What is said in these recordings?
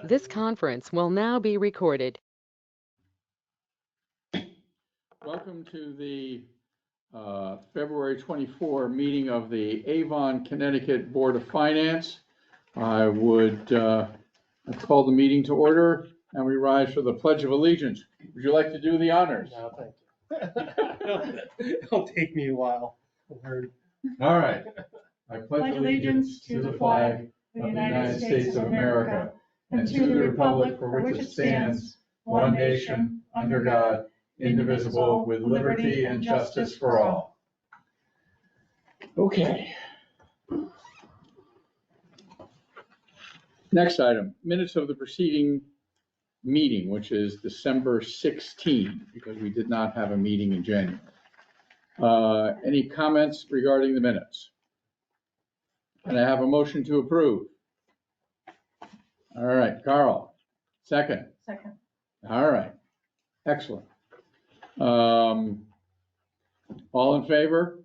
This conference will now be recorded. Welcome to the February 24 meeting of the Avon, Connecticut Board of Finance. I would call the meeting to order, and we rise for the Pledge of Allegiance. Would you like to do the honors? No, thank you. It'll take me a while. All right. I pledge allegiance to the flag of the United States of America and to the republic for which it stands, one nation, under God, indivisible, with liberty and justice for all. Okay. Next item, minutes of the preceding meeting, which is December 16, because we did not have a meeting in January. Any comments regarding the minutes? And I have a motion to approve. All right, Carl, second. Second. All right, excellent. All in favor?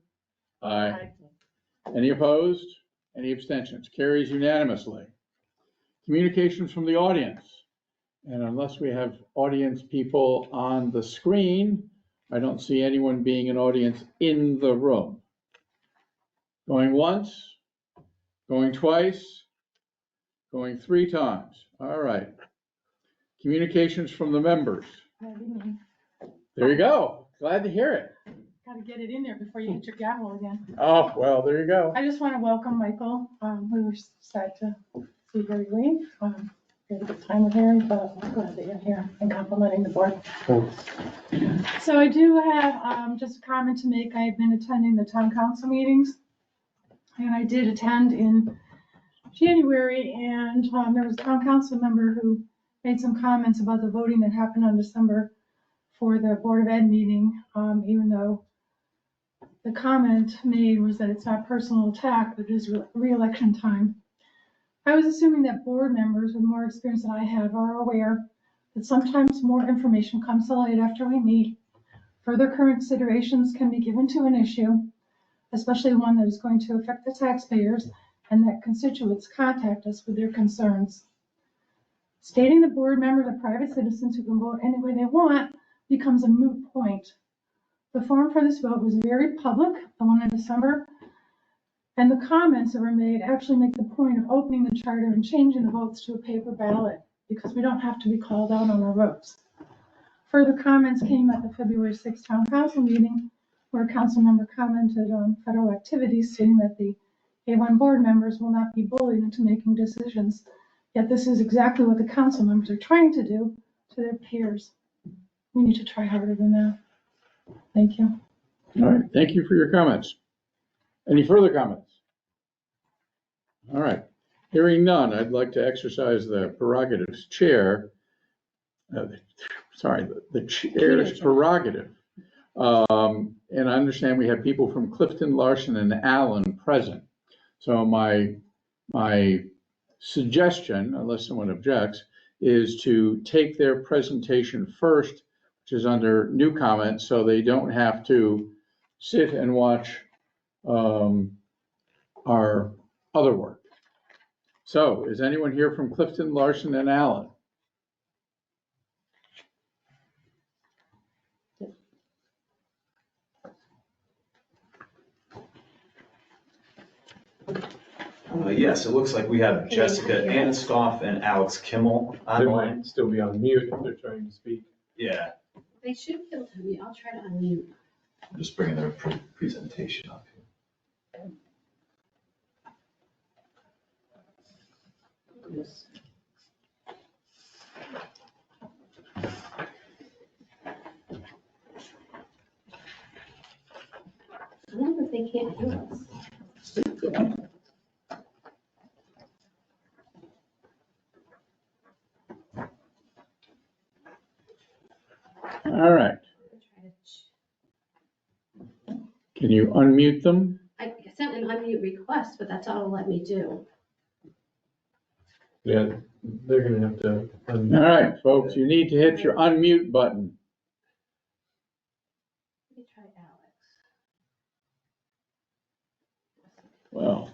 Aye. Any opposed? Any abstentions? Carries unanimously. Communications from the audience. And unless we have audience people on the screen, I don't see anyone being an audience in the room. Going once, going twice, going three times. All right. Communications from the members. There you go. Glad to hear it. Got to get it in there before you hit your gavel again. Oh, well, there you go. I just want to welcome Michael. We were sad to see Harry leave. We had a good time with Harry, but I'm glad that you're here and complimenting the board. So I do have just a comment to make. I've been attending the town council meetings, and I did attend in January, and there was a town council member who made some comments about the voting that happened on December for the Board of Ed meeting, even though the comment made was that it's not personal attack, but it is re-election time. I was assuming that board members with more experience than I have are aware that sometimes more information comes to light after we meet. Further considerations can be given to an issue, especially one that is going to affect the taxpayers, and that constituents contact us with their concerns. Stating the board members are private citizens who can vote any way they want becomes a moot point. The form for this vote was very public, the one in December, and the comments that were made actually make the point of opening the charter and changing the votes to a paper ballot, because we don't have to be called out on our votes. Further comments came at the February 6th town council meeting, where a council member commented on federal activities, stating that the A1 board members will not be bullied into making decisions. Yet this is exactly what the council members are trying to do to their peers. We need to try harder than that. Thank you. All right, thank you for your comments. Any further comments? All right, hearing none, I'd like to exercise the prerogatives chair. The chair's prerogative. And I understand we have people from Clifton, Larson, and Allen present. So my suggestion, unless someone objects, is to take their presentation first, which is under new comments, so they don't have to sit and watch our other work. So is anyone here from Clifton, Larson, and Allen? Yes, it looks like we have Jessica Anstoff and Alex Kimmel They online. might still be on mute if they're trying to speak. Yeah, They should be able to unmute. I'll try to unmute. I'm just bringing their presentation up here. I wonder if they can't hear us. All right. Can you unmute them? I sent an unmute request, but that's all it'll let me do. Yeah, they're gonna have to unmute. All right, folks, you need to hit your unmute button. Let me try Alex. Well,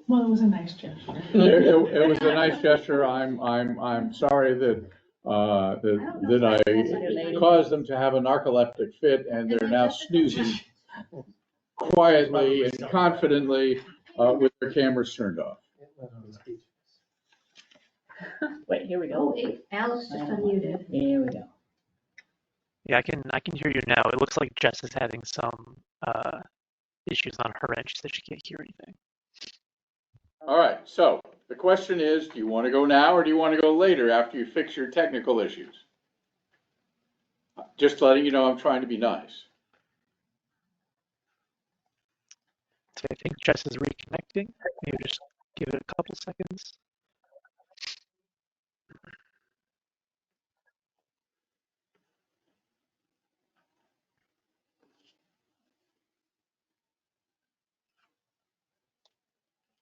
Well, it was a nice gesture. It was a nice gesture. I'm sorry that, I caused them to have a narcoleptic fit and they're now snoozing quietly and confidently, with their cameras turned off. Wait, here we Oh, go. wait, Alice just unmuted. Here we go. Yeah, I can hear you now. It looks like Jess is having some issues on her end. She said she can't hear anything. All right, so the question is, do you want to go now or do you want to go later after you fix your technical issues? Just letting you know I'm trying to be nice. So I think Jess is reconnecting. Maybe just give it a couple seconds.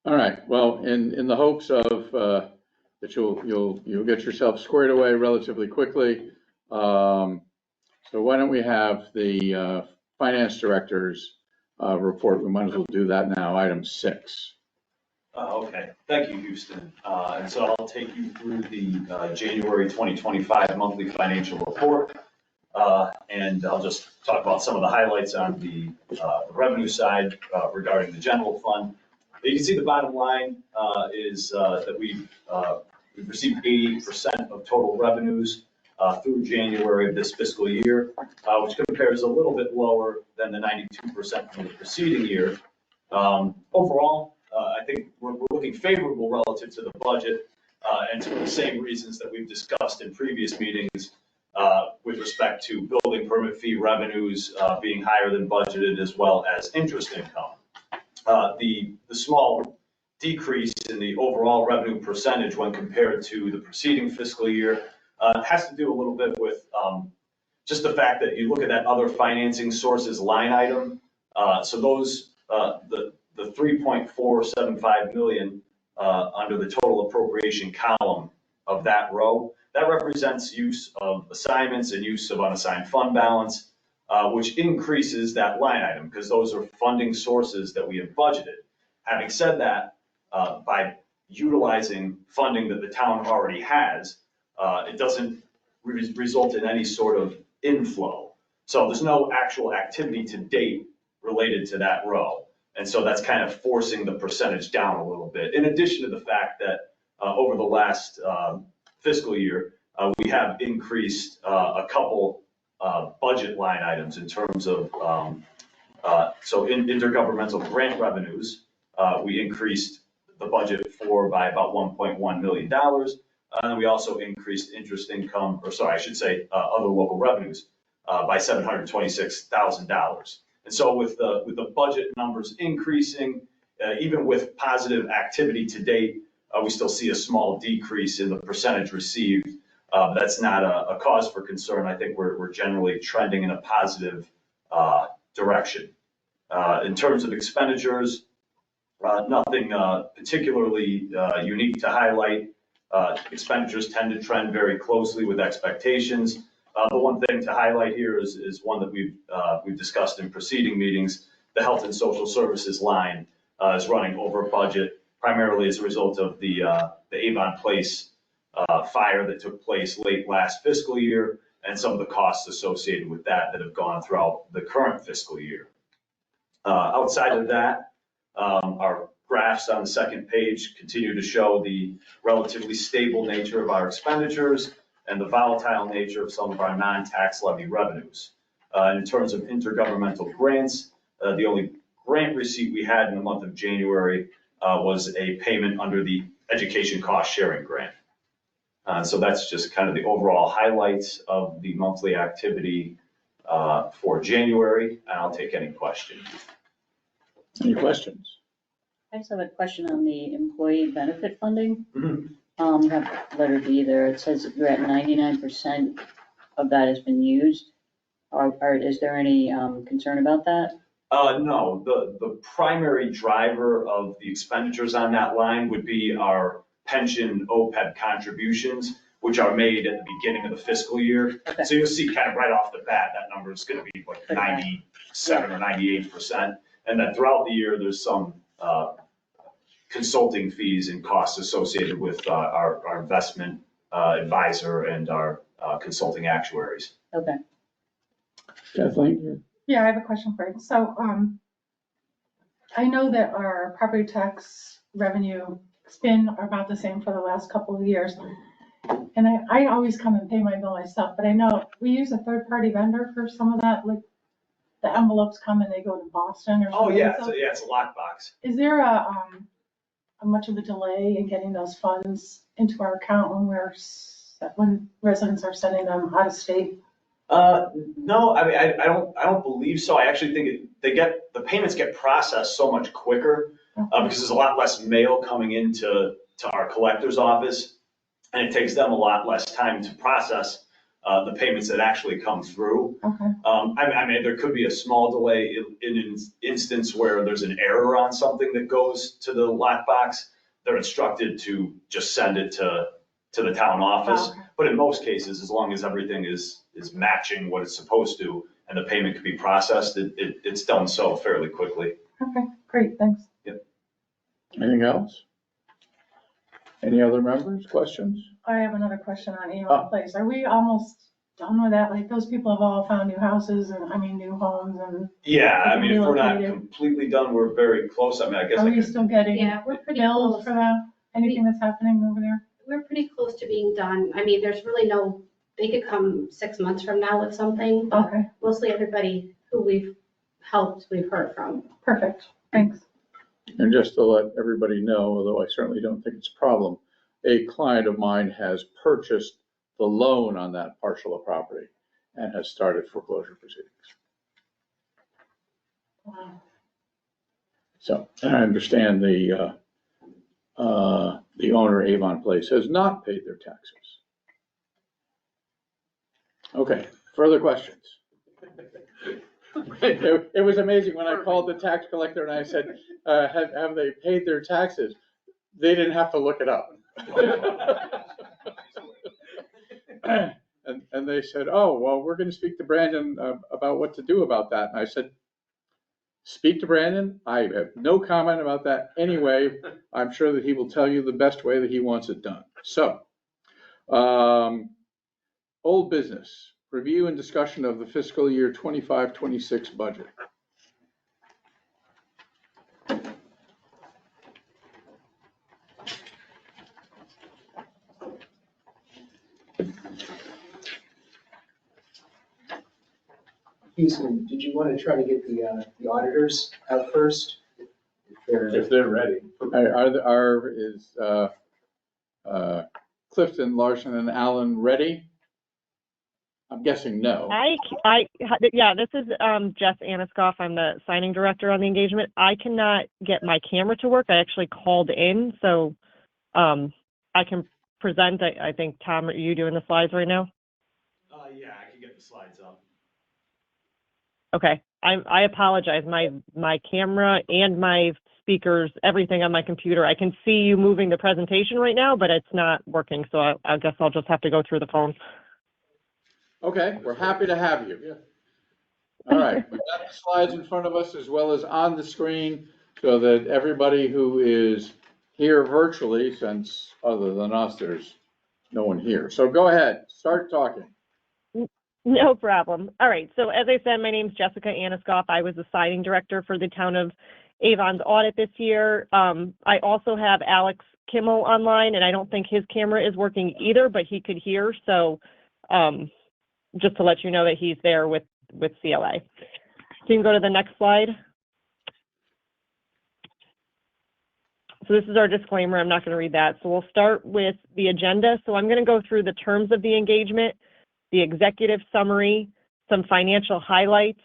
All right, well, in the hopes of, that you'll get yourself squared away relatively quickly. So why don't we have the, finance director's, report? We might as well do that now, item 6. Okay, thank you, Houston. And so I'll take you through the January 2025 monthly financial report. And I'll just talk about some of the highlights on the revenue side regarding the general fund. You can see the bottom line is that we've received 88% of total revenues through January of this fiscal year, which compares a little bit lower than the 92% from the preceding year. Overall, I think we're looking favorable relative to the budget, and for the same reasons that we've discussed in previous meetings with respect to building permit fee revenues being higher than budgeted, as well as interest income. The small decrease in the overall revenue percentage when compared to the preceding fiscal year has to do a little bit with just the fact that you look at that other financing sources line item. So those, the 3.475 million under the total appropriation column of that row, that represents use of assignments and use of unassigned fund balance, which increases that line item because those are funding sources that we have budgeted. Having said that, by utilizing funding that the town already has, it doesn't result in any sort of inflow. So there's no actual activity to date related to that row. And so that's kind of forcing the percentage down a little bit. In addition to the fact that over the last fiscal year, we have increased a couple budget line items in terms of, so in intergovernmental grant revenues, we increased the budget for by about $1.1 million. And we also increased interest income, or sorry, I should say other local revenues by $726,000. And so with the budget numbers increasing, even with positive activity to date, we still see a small decrease in the percentage received. That's not a cause for concern. I think we're generally trending in a positive direction. In terms of expenditures, nothing particularly unique to highlight. Expenditures tend to trend very closely with expectations. The one thing to highlight here is one that we've discussed in preceding meetings. The health and social services line is running over budget, primarily as a result of the Avon Place fire that took place late last fiscal year and some of the costs associated with that have gone throughout the current fiscal year. Outside of that, our graphs on the second page continue to show the relatively stable nature of our expenditures and the volatile nature of some of our non-tax levy revenues. In terms of intergovernmental grants, the only grant receipt we had in the month of January was a payment under the education cost sharing grant. So that's just kind of the overall highlights of the monthly activity for January, and I'll take any questions. Any questions? I just have a question on the employee benefit funding. Mhm. You have letter B there. It says that you're at 99% of that has been used. Is there any concern about that? No, the primary driver of the expenditures on that line would be our pension OPEB contributions, which are made at the beginning of the fiscal year. Okay. So you'll see kind of right off the bat, that number is going to be like 97 or 98%. And then throughout the year, there's some consulting fees and costs associated with our investment advisor and our consulting actuaries. Okay. Kathleen? Yeah, I have a question for you. So, I know that our property tax revenue has been about the same for the last couple of years. And I always come and pay my bill myself, but I know we use a third-party vendor for some of that, like the envelopes come and they go to Boston or something. Oh, yeah, So it's a lockbox. is there a much of a delay in getting those funds into our account when residents are sending them out of state? No, I mean, I don't believe so. I actually think the payments get processed so much quicker, because there's a lot less mail coming into our collector's office, and it takes them a lot less time to process the payments that actually come through. Okay. I mean, there could be a small delay in an instance where there's an error on something that goes to the lockbox. They're instructed to just send it to the town office. Okay. But in most cases, as long as everything is matching what it's supposed to and the payment can be processed, it's done so fairly quickly. Okay, great, thanks. Anything else? Any other members, questions? I have another question on Avon Place. Are we almost done with that? Like, those people have all found new houses and, new homes and Yeah, I mean, if we're not Relocated. completely done, we're very close. I mean, I guess are I we could, still getting Yeah, we're pretty bills close. for that? Anything that's happening over there? We're pretty close to being done. I mean, there's really they could come 6 months from now with something, but Okay, mostly everybody who we've helped, we've heard from. perfect, thanks. And just to let everybody know, although I certainly don't think it's a problem, a client of mine has purchased the loan on that parcel of property and has started foreclosure proceedings. Wow. So, and I understand the owner, Avon Place, has not paid their taxes. Okay, further questions? It was amazing when I called the tax collector and I said, have they paid their taxes? They didn't have to look it up. And they said, oh, well, we're gonna speak to Brandon about what to do about that. And I said, speak to Brandon. I have no comment about that anyway. I'm sure that he will tell you the best way that he wants it done. So, old business, review and discussion of the fiscal year 25-26 budget. Houston, did you want to try to get the auditors out first? If they're ready. Is Clifton, Larson, and Allen ready? I'm guessing no. Yeah, this is Jess Aniskoff. I'm the signing director on the engagement. I cannot get my camera to work. I actually called in, so I can present. I think, Tom, are you doing the slides right now? Yeah, I can get the slides up. Okay, I apologize. My camera and my speakers, everything on my computer. I can see you moving the presentation right now, but it's not working. So I guess I'll just have to go through the phone. Okay, we're happy to have you. All right, we've got the slides in front of us as well as on the screen so that everybody who is here virtually, since other than us, there's no one here. So go ahead, start talking. No problem. All right. So as I said, my name is Jessica Aniskoff. I was the signing director for the town of Avon's audit this year. I also have Alex Kimmel online, and I don't think his camera is working either, but he could hear. So just to let you know that he's there with CLA. So you can go to the next slide. So this is our disclaimer. I'm not going to read that. So we'll start with the agenda. So I'm going to go through the terms of the engagement, the executive summary, some financial highlights,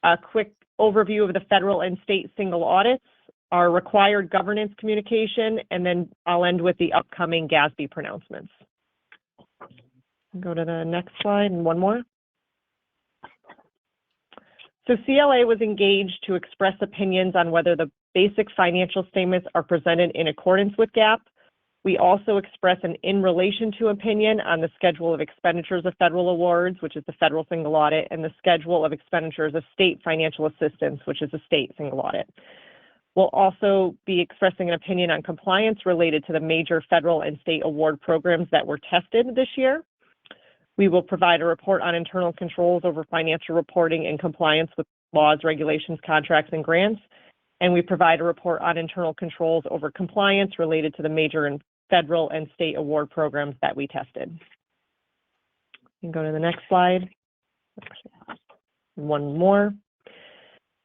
a quick overview of the federal and state single audits, our required governance communication, and then I'll end with the upcoming GASB pronouncements. Go to the next slide and one more. So CLA was engaged to express opinions on whether the basic financial statements are presented in accordance with GAAP. We also express an in relation to opinion on the schedule of expenditures of federal awards, which is the federal single audit, and the schedule of expenditures of state financial assistance, which is the state single audit. We'll also be expressing an opinion on compliance related to the major federal and state award programs that were tested this year. We will provide a report on internal controls over financial reporting and compliance with laws, regulations, contracts, and grants. And we provide a report on internal controls over compliance related to the major and federal and state award programs that we tested. You can go to the next slide. One more.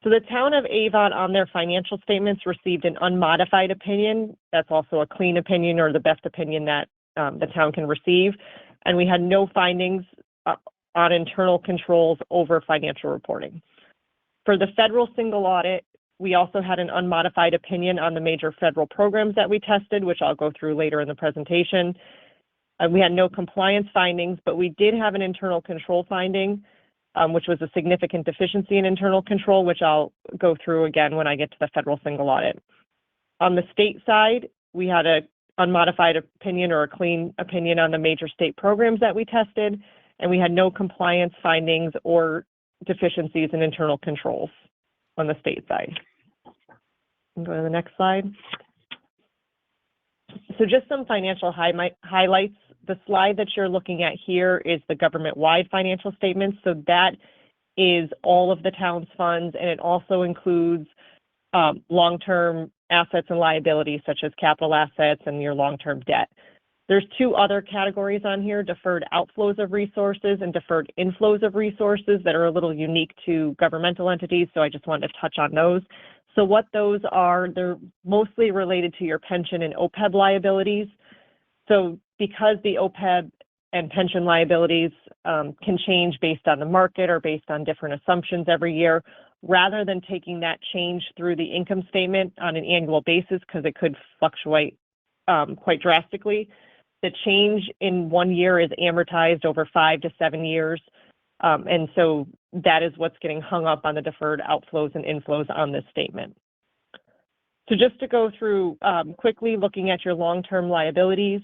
So the town of Avon on their financial statements received an unmodified opinion. That's also a clean opinion or the best opinion that the town can receive. And we had no findings on internal controls over financial reporting. For the federal single audit, we also had an unmodified opinion on the major federal programs that we tested, which I'll go through later in the presentation. We had no compliance findings, but we did have an internal control finding, which was a significant deficiency in internal control, which I'll go through again when I get to the federal single audit. On the state side, we had an unmodified opinion or a clean opinion on the major state programs that we tested, and we had no compliance findings or deficiencies in internal controls on the state side. Go to the next slide. So just some financial highlights. The slide that you're looking at here is the government-wide financial statements. So that is all of the town's funds, and it also includes long-term assets and liabilities, such as capital assets and your long-term debt. There's two other categories on here, deferred outflows of resources and deferred inflows of resources, that are a little unique to governmental entities, so I just wanted to touch on those. So what those are, they're mostly related to your pension and OPEB liabilities. So because the OPEB and pension liabilities can change based on the market or based on different assumptions every year, rather than taking that change through the income statement on an annual basis, because it could fluctuate quite drastically, the change in 1 year is amortized over 5 to 7 years. And so that is what's getting hung up on the deferred outflows and inflows on this statement. So just to go through quickly, looking at your long-term liabilities,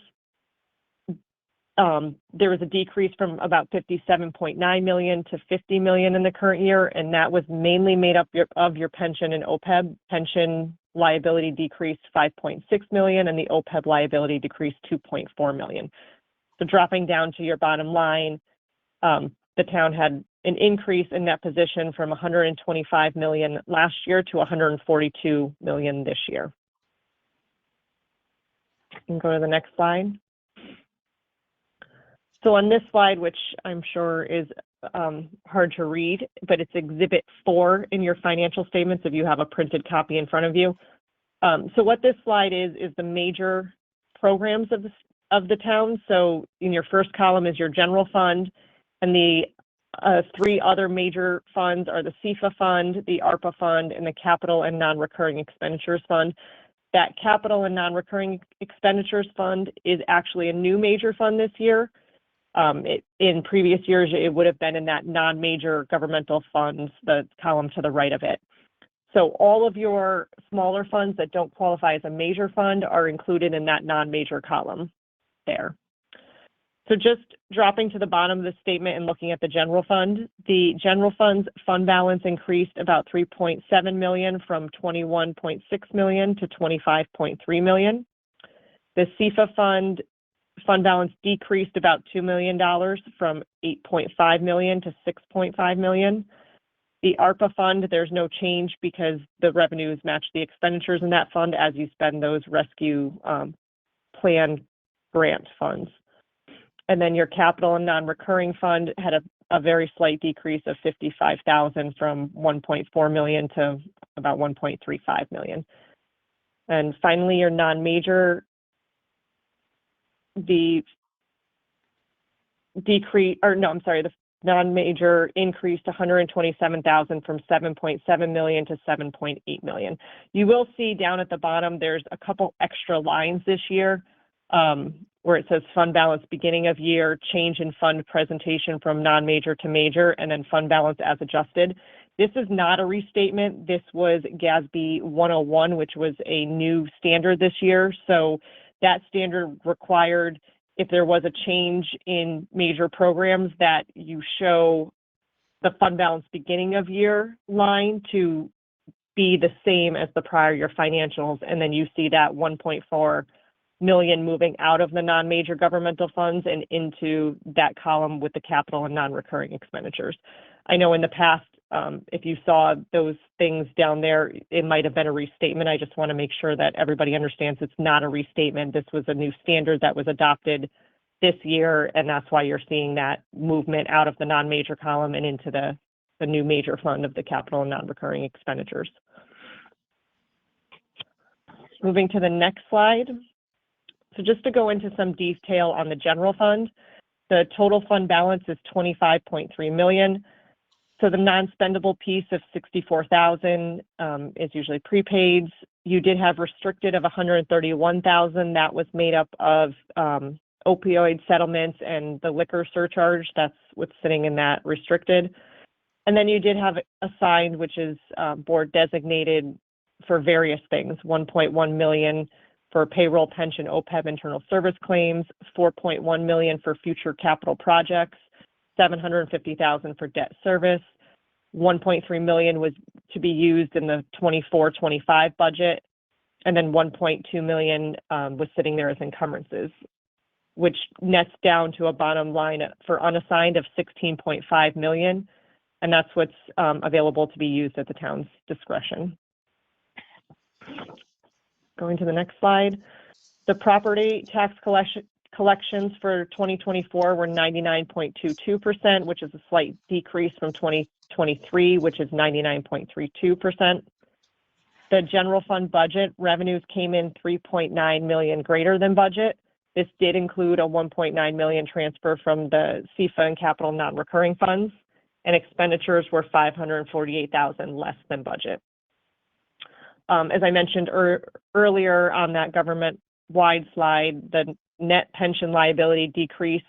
there was a decrease from about $57.9 million to $50 million in the current year, and that was mainly made up of your pension and OPEB. Pension liability decreased $5.6 million, and the OPEB liability decreased $2.4 million. So dropping down to your bottom line, the town had an increase in that position from $125 million last year to $142 million this year. You can go to the next slide. So on this slide, which I'm sure is hard to read, but it's Exhibit 4 in your financial statements if you have a printed copy in front of you. So what this slide is the major programs of the town. So in your first column is your general fund, and the three other major funds are the CEFA fund, the ARPA fund, and the capital and non-recurring expenditures fund. That capital and non-recurring expenditures fund is actually a new major fund this year. In previous years, it would have been in that non-major governmental funds, the column to the right of it. So all of your smaller funds that don't qualify as a major fund are included in that non-major column there. So just dropping to the bottom of the statement and looking at the general fund fund's fund balance increased about $3.7 million from $21.6 million to $25.3 million. The CEFA fund balance decreased about $2 million from $8.5 million to $6.5 million. The ARPA fund, there's no change because the revenues match the expenditures in that fund as you spend those rescue plan grant funds. And then your capital and non-recurring fund had a very slight decrease of $55,000 from $1.4 million to about $1.35 million. And finally, your non-major, the non-major increased $127,000 from $7.7 million to $7.8 million. You will see down at the bottom, there's a couple extra lines this year where it says fund balance beginning of year, change in fund presentation from non-major to major, and then fund balance as adjusted. This is not a restatement. This was GASB 101, which was a new standard this year. So that standard required, if there was a change in major programs, that you show the fund balance beginning of year line to be the same as the prior year financials, and then you see that 1.4 million moving out of the non-major governmental funds and into that column with the capital and non-recurring expenditures. I know in the past, if you saw those things down there, it might have been a restatement. I just want to make sure that everybody understands it's not a restatement. This was a new standard that was adopted this year, and that's why you're seeing that movement out of the non-major column and into the new major fund of the capital and non-recurring expenditures. Moving to the next slide. So just to go into some detail on the general fund, the total fund balance is 25.3 million. So the non-spendable piece of 64,000 is usually prepaids. You did have restricted of 131,000. That was made up of opioid settlements and the liquor surcharge. That's what's sitting in that restricted. And then you did have assigned, which is board designated for various things, 1.1 million for payroll, pension, OPEB, internal service claims, 4.1 million for future capital projects, 750,000 for debt service, 1.3 million was to be used in the 24-25 budget, and then 1.2 million was sitting there as encumbrances, which nets down to a bottom line for unassigned of 16.5 million, and that's what's available to be used at the town's discretion. Going to the next slide. The property tax collections for 2024 were 99.22%, which is a slight decrease from 2023, which is 99.32%. The general fund budget revenues came in 3.9 million greater than budget. This did include a 1.9 million transfer from the CFA and capital non-recurring funds, and expenditures were 548,000 less than budget. As I mentioned earlier on that government-wide slide, the net pension liability decreased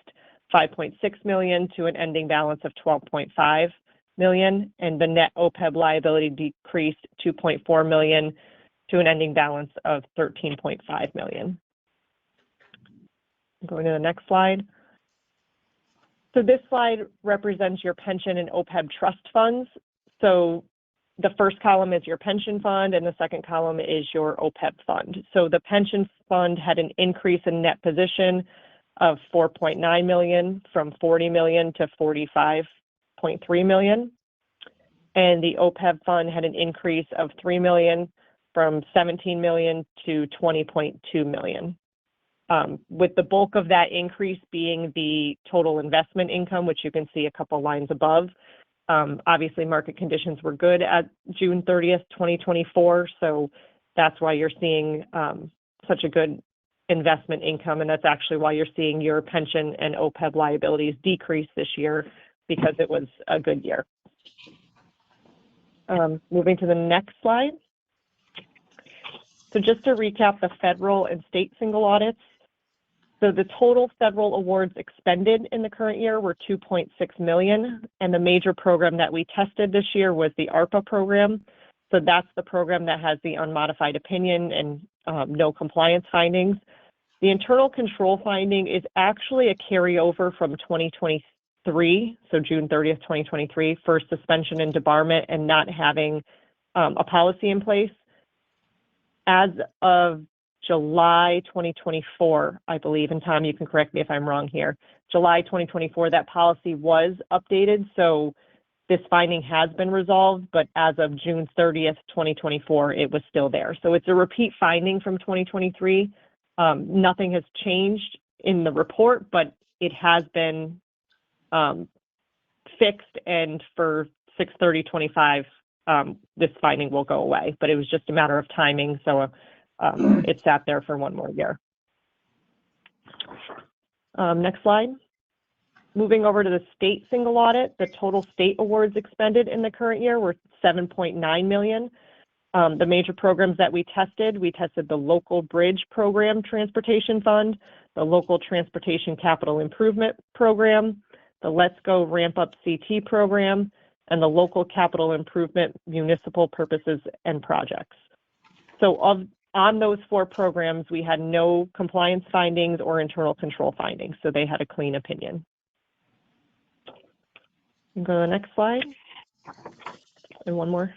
5.6 million to an ending balance of 12.5 million, and the net OPEB liability decreased 2.4 million to an ending balance of 13.5 million. Going to the next slide. So this slide represents your pension and OPEB trust funds. So the first column is your pension fund and the second column is your OPEB fund. So the pension fund had an increase in net position of 4.9 million from 40 million to 45.3 million. And the OPEB fund had an increase of 3 million from 17 million to 20.2 million. With the bulk of that increase being the total investment income, which you can see a couple lines above. Obviously, market conditions were good at June 30th, 2024, so that's why you're seeing such a good investment income, and that's actually why you're seeing your pension and OPEB liabilities decrease this year, because it was a good year. Moving to the next slide. So just to recap the federal and state single audits. So the total federal awards expended in the current year were 2.6 million, and the major program that we tested this year was the ARPA program. So that's the program that has the unmodified opinion and no compliance findings. The internal control finding is actually a carryover from 2023, so June 30th, 2023, for suspension and debarment and not having a policy in place. As of July 2024, I believe, and Tom, you can correct me if I'm wrong here. July 2024, that policy was updated, so this finding has been resolved, but as of June 30th, 2024, it was still there. So it's a repeat finding from 2023. Nothing has changed in the report, but it has been fixed, and for 6/30/25, this finding will go away, but it was just a matter of timing, so it sat there for one more year. Next slide. Moving over to the state single audit, the total state awards expended in the current year were 7.9 million. The major programs that we tested the local bridge program transportation fund, the local transportation capital improvement program, the Let's Go Ramp Up CT program, and the local capital improvement municipal purposes and projects. So on those four programs, we had no compliance findings or internal control findings, so they had a clean opinion. Go to the next slide. And one more.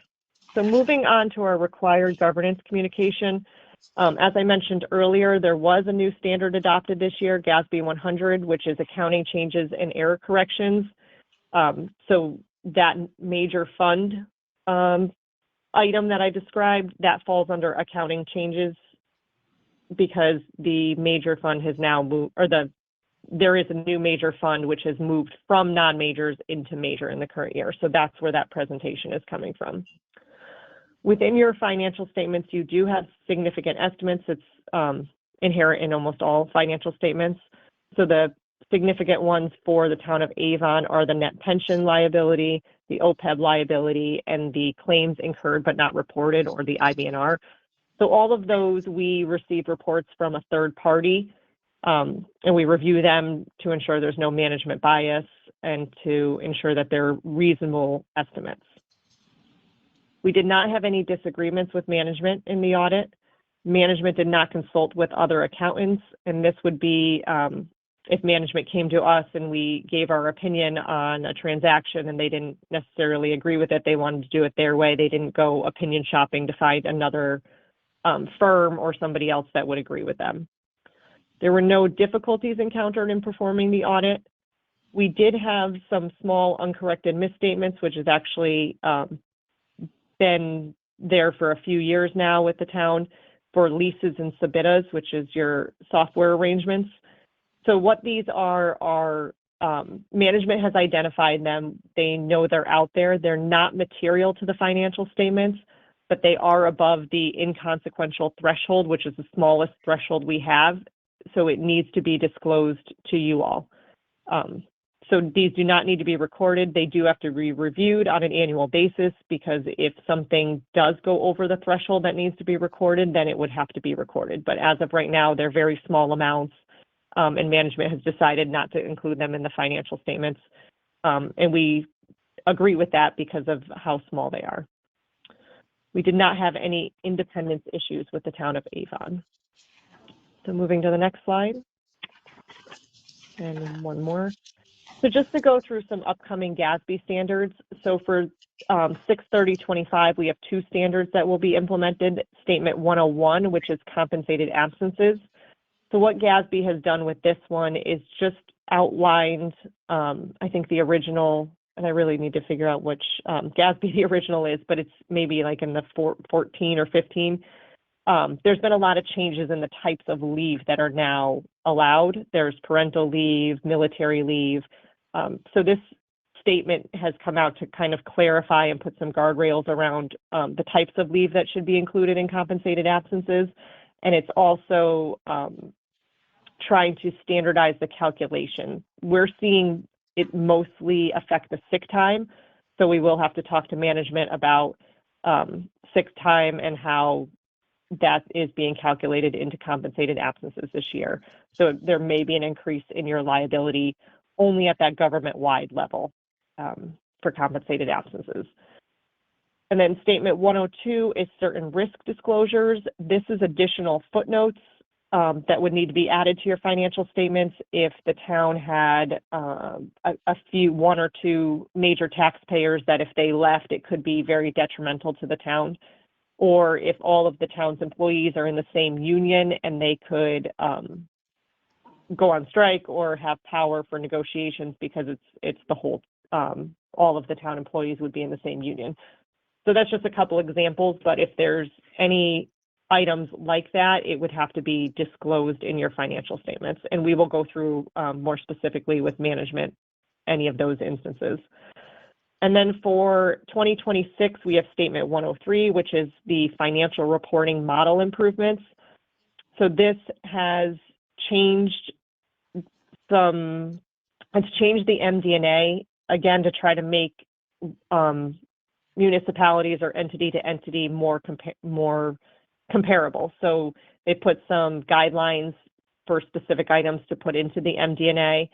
So moving on to our required governance communication. As I mentioned earlier, there was a new standard adopted this year, GASB 100, which is accounting changes and error corrections. So that major fund item that I described, that falls under accounting changes because the major fund has now moved, or there is a new major fund which has moved from non-majors into major in the current year. So that's where that presentation is coming from. Within your financial statements, you do have significant estimates. It's inherent in almost all financial statements. So the significant ones for the town of Avon are the net pension liability, the OPEB liability, and the claims incurred but not reported, or the IBNR. So all of those, we receive reports from a third party, and we review them to ensure there's no management bias and to ensure that they're reasonable estimates. We did not have any disagreements with management in the audit. Management did not consult with other accountants, and this would be if management came to us and we gave our opinion on a transaction and they didn't necessarily agree with it, they wanted to do it their way. They didn't go opinion shopping to find another firm or somebody else that would agree with them. There were no difficulties encountered in performing the audit. We did have some small uncorrected misstatements, which has actually been there for a few years now with the town for leases and SBITAs, which is your software arrangements. So what these are management has identified them. They know they're out there. They're not material to the financial statements, but they are above the inconsequential threshold, which is the smallest threshold we have. So it needs to be disclosed to you all. So these do not need to be recorded. They do have to be reviewed on an annual basis, because if something does go over the threshold that needs to be recorded, then it would have to be recorded. But as of right now, they're very small amounts, and management has decided not to include them in the financial statements. And we agree with that because of how small they are. We did not have any independence issues with the town of Avon. So moving to the next slide. And one more. So just to go through some upcoming GASB standards. So for 6/30/25, we have two standards that will be implemented. Statement 101, which is compensated absences. So what GASB has done with this one is just outlined, I think the original, and I really need to figure out which GASB the original is, but it's maybe like in the 14 or 15. There's been a lot of changes in the types of leave that are now allowed. There's parental leave, military leave. So this statement has come out to kind of clarify and put some guardrails around the types of leave that should be included in compensated absences. And it's also trying to standardize the calculation. We're seeing it mostly affect the sick time. So we will have to talk to management about sick time and how that is being calculated into compensated absences this year. So there may be an increase in your liability only at that government-wide level for compensated absences. And then statement 102 is certain risk disclosures. This is additional footnotes that would need to be added to your financial statements if the town had one or two major taxpayers that if they left, it could be very detrimental to the town. Or if all of the town's employees are in the same union and they could go on strike or have power for negotiations because it's the whole, all of the town employees would be in the same union. So that's just a couple examples, but if there's any items like that, it would have to be disclosed in your financial statements. And we will go through more specifically with management any of those instances. And then for 2026, we have statement 103, which is the financial reporting model improvements. So this has changed it's changed the MD&A, again, to try to make municipalities or entity to entity more comparable. So they put some guidelines for specific items to put into the MD&A.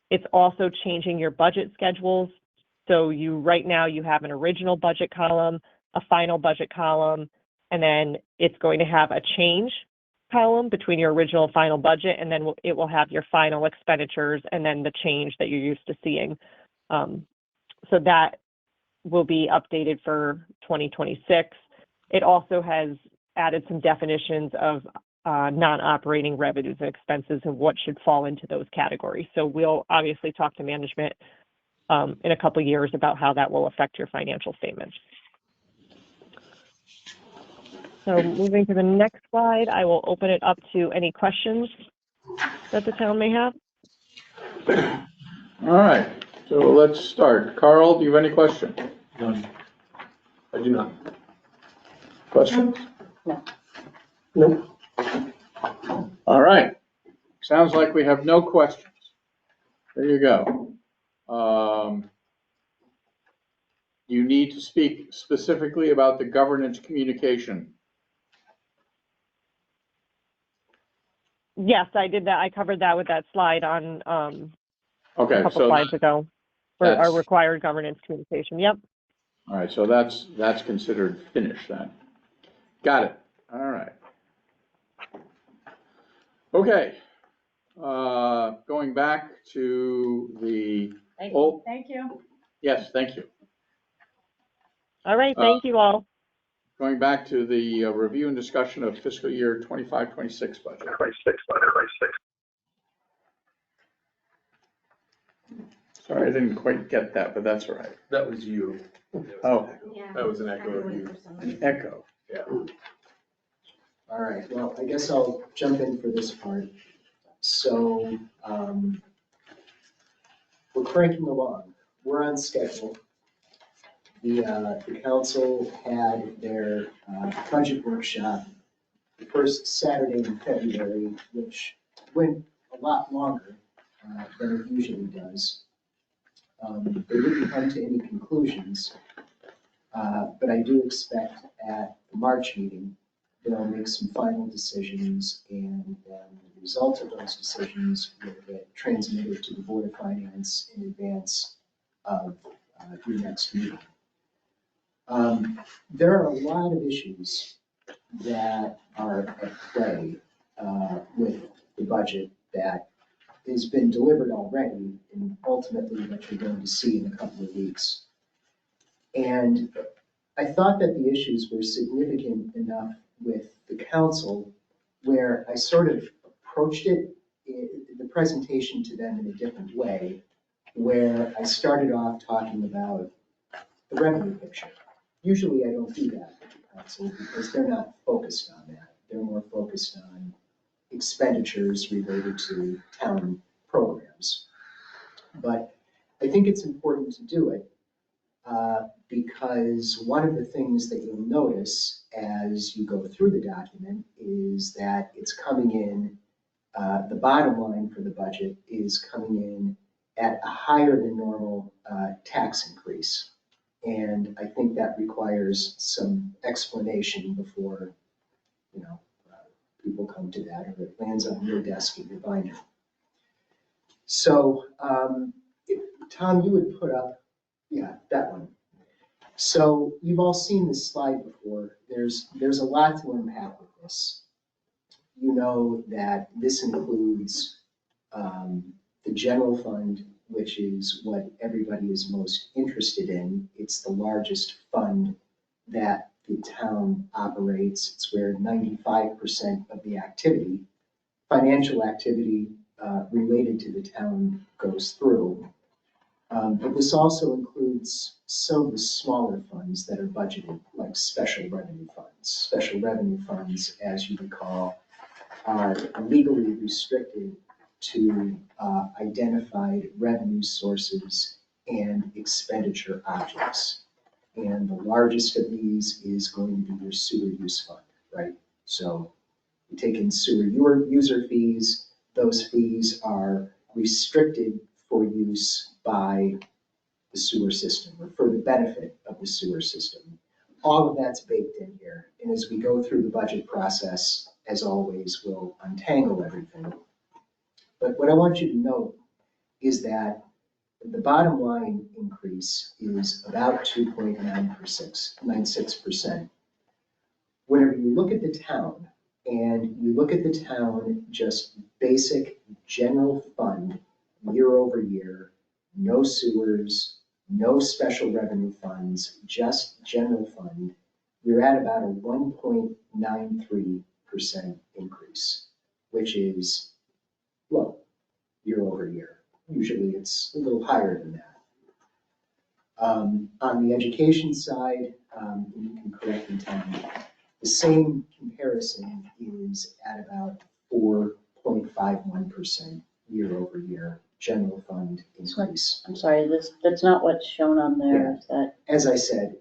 It's also changing your budget schedules. So right now you have an original budget column, a final budget column, and then it's going to have a change column between your original and final budget, and then it will have your final expenditures and then the change that you're used to seeing. So that will be updated for 2026. It also has added some definitions of non-operating revenues and expenses and what should fall into those categories. So we'll obviously talk to management in a couple of years about how that will affect your financial statements. So moving to the next slide, I will open it up to any questions that the town may have. All right, so let's start. Carl, do you have any questions? None. I do not. Questions? Nope. All right. Sounds like we have no questions. There you go. You need to speak specifically about the governance communication. Yes, I did that. I covered that with that slide on Okay, a couple so slides ago for our that's- required governance communication. Yep. all right, so that's considered finished then. Got it. All right. Okay. Going back to the Thank you. oh Thank you. yes, thank you. All right. Thank you all. Going back to the review and discussion of fiscal year 25-26 budget. Sorry, I didn't quite get that, but that's all right. That was you. Oh, Yeah. That was an echo of you. an echo. Yeah. All right, well, I guess I'll jump in for this part. So, we're cranking along. We're on schedule. The council had their budget workshop the first Saturday in February, which went a lot longer than it usually does. They didn't come to any conclusions, but I do expect at the March meeting, they'll make some final decisions, and then the result of those decisions will get transmitted to the Board of Finance in advance of your next meeting. There are a lot of issues that are at play with the budget that has been delivered already, and ultimately what you're going to see in a couple of weeks. And I thought that the issues were significant enough with the council where I sort of approached it, the presentation to them in a different way, where I started off talking about the revenue picture. Usually I don't do that with the council because they're not focused on that. They're more focused on expenditures related to town programs. But I think it's important to do it because one of the things that you'll notice as you go through the document is that it's coming in, the bottom line for the budget is coming in at a higher than normal tax increase. And I think that requires some explanation before, people come to that, or it lands on your desk in your binder. So, Tom, you would put up, yeah, that one. So you've all seen this slide before. There's a lot to unpack with this. You know that this includes the general fund, which is what everybody is most interested in. It's the largest fund that the town operates. It's where 95% of the activity, financial activity related to the town goes through. But this also includes some of the smaller funds that are budgeted, like special revenue funds. Special revenue funds, as you recall, are legally restricted to identified revenue sources and expenditure objects. And the largest of these is going to be your sewer use fund, right? So you take in sewer user fees. Those fees are restricted for use by the sewer system or for the benefit of the sewer system. All of that's baked in here. And as we go through the budget process, as always, we'll untangle everything. But what I want you to note is that the bottom line increase is about 2.96%. Whenever you look at the town and you look at the town, just basic general fund year over year, no sewers, no special revenue funds, just general fund, you're at about a 1.93% increase, which is low year over year. Usually it's a little higher than that. On the education side, and you can correct me, Tom, the same comparison is at about 4.51% year over year general fund increase. I'm sorry, that's not what's shown on there, is that, As I said,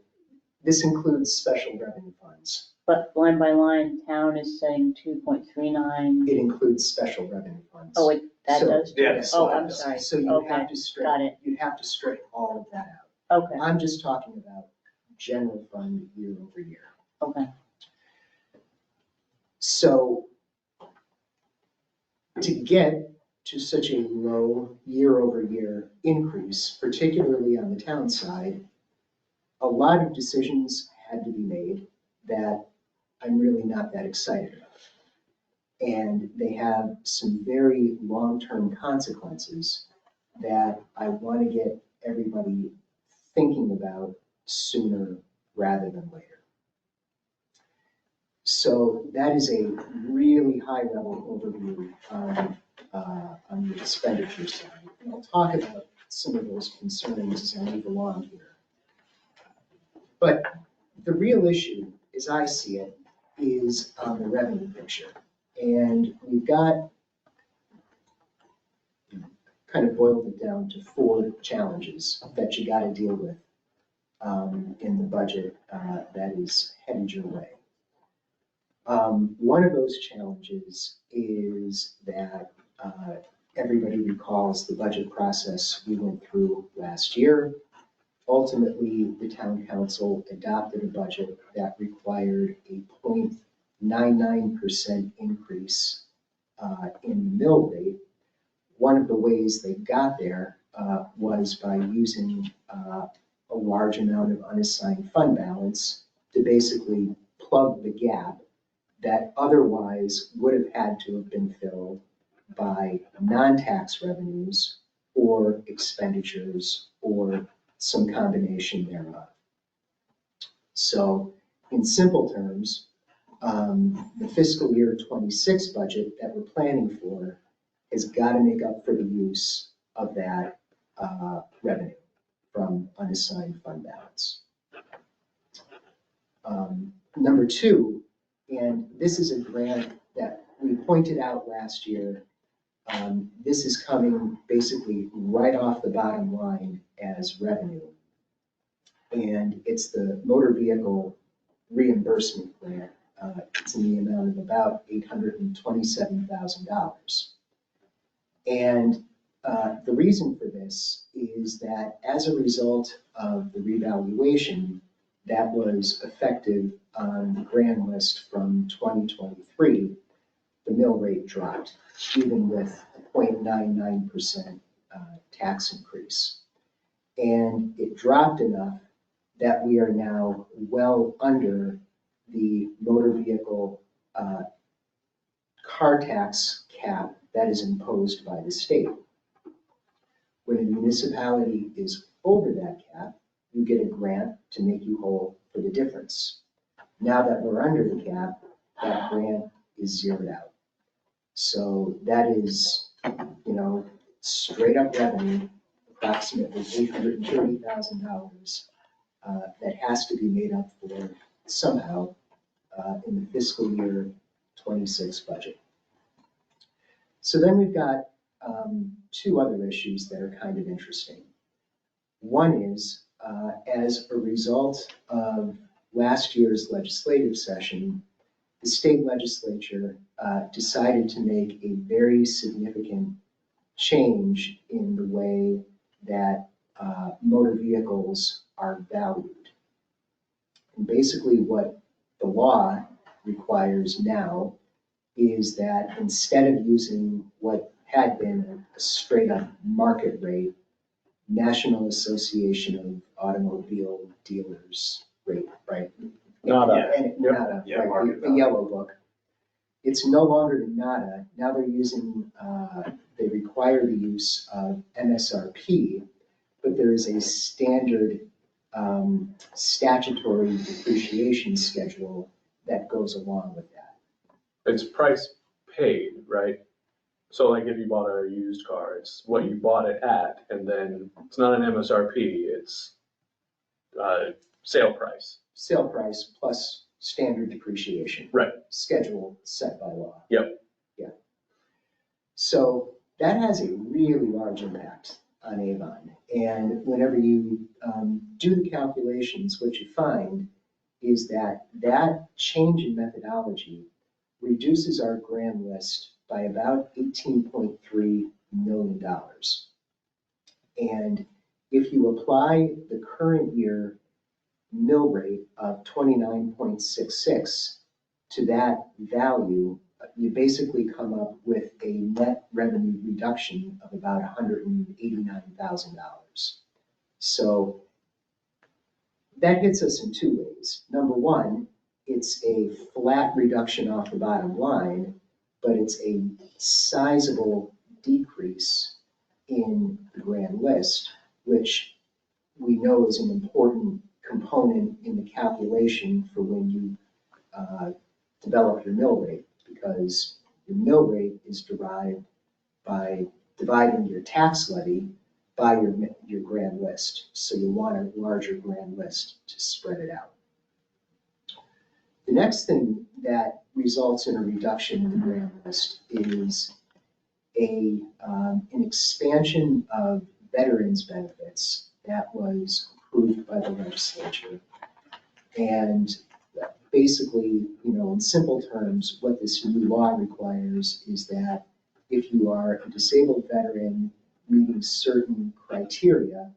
this includes special revenue funds. but line by line, town is saying 2.39. It includes special revenue funds. Oh, that So- does? Yeah. Yes, Oh, it I'm does. sorry. So you Okay, have to strip, got it. you'd have to strip all of that out. Okay, I'm just talking about general fund year over year. okay. So to get to such a low year-over-year increase, particularly on the town side, a lot of decisions had to be made that I'm really not that excited about. And they have some very long-term consequences that I want to get everybody thinking about sooner rather than later. So that is a really high-level overview on the expenditure side. And I'll talk about some of those concerns as I move along here. But the real issue, as I see it, is on the revenue picture. And we've got, kind of boiled it down to 4 challenges that you got to deal with in the budget that is headed your way. One of those challenges is that everybody recalls the budget process we went through last year. Ultimately, the town council adopted a budget that required a 0.99% increase in the mill rate. One of the ways they got there was by using a large amount of unassigned fund balance to basically plug the gap that otherwise would have had to have been filled by non-tax revenues or expenditures or some combination thereof. So in simple terms, the fiscal year 26 budget that we're planning for has got to make up for the use of that revenue from unassigned fund balance. Number 2, and this is a grant that we pointed out last year. This is coming basically right off the bottom line as revenue. And it's the motor vehicle reimbursement grant. It's in the amount of about $827,000. And the reason for this is that as a result of the revaluation that was effective on the grand list from 2023, the mill rate dropped, even with a 0.99% tax increase. And it dropped enough that we are now well under the motor vehicle car tax cap that is imposed by the state. When a municipality is over that cap, you get a grant to make you whole for the difference. Now that we're under the cap, that grant is zeroed out. So that is, straight up revenue, approximately $830,000 that has to be made up for somehow in the fiscal year 26 budget. So then we've got 2 other issues that are kind of interesting. One is, as a result of last year's legislative session, the state legislature decided to make a very significant change in the way that motor vehicles are valued. And basically what the law requires now is that instead of using what had been a straight up market rate, National Association of Automobile Dealers rate, right? NADA. NADA, Yeah, right, market the yellow book. It's no longer the NADA. Now they're using, they require the use of MSRP, but there is a standard statutory depreciation schedule that goes along with that. It's price paid, right? So like if you bought a used car, it's what you bought it at, and then it's not an MSRP, it's sale price. Sale price plus standard depreciation. Right. Schedule set by law. Yep. Yeah. So that has a really large impact on Avon. And whenever you do the calculations, what you find is that that change in methodology reduces our grand list by about $18.3 million. And if you apply the current year mill rate of 29.66 to that value, you basically come up with a net revenue reduction of about $189,000. So that hits us in two ways. Number one, it's a flat reduction off the bottom line, but it's a sizable decrease in the grand list, which we know is an important component in the calculation for when you develop your mill rate, because your mill rate is derived by dividing your tax levy by your grand list. So you want a larger grand list to spread it out. The next thing that results in a reduction in the grand list is an expansion of veterans benefits that was approved by the legislature. And basically, in simple terms, what this new law requires is that if you are a disabled veteran meeting certain criteria,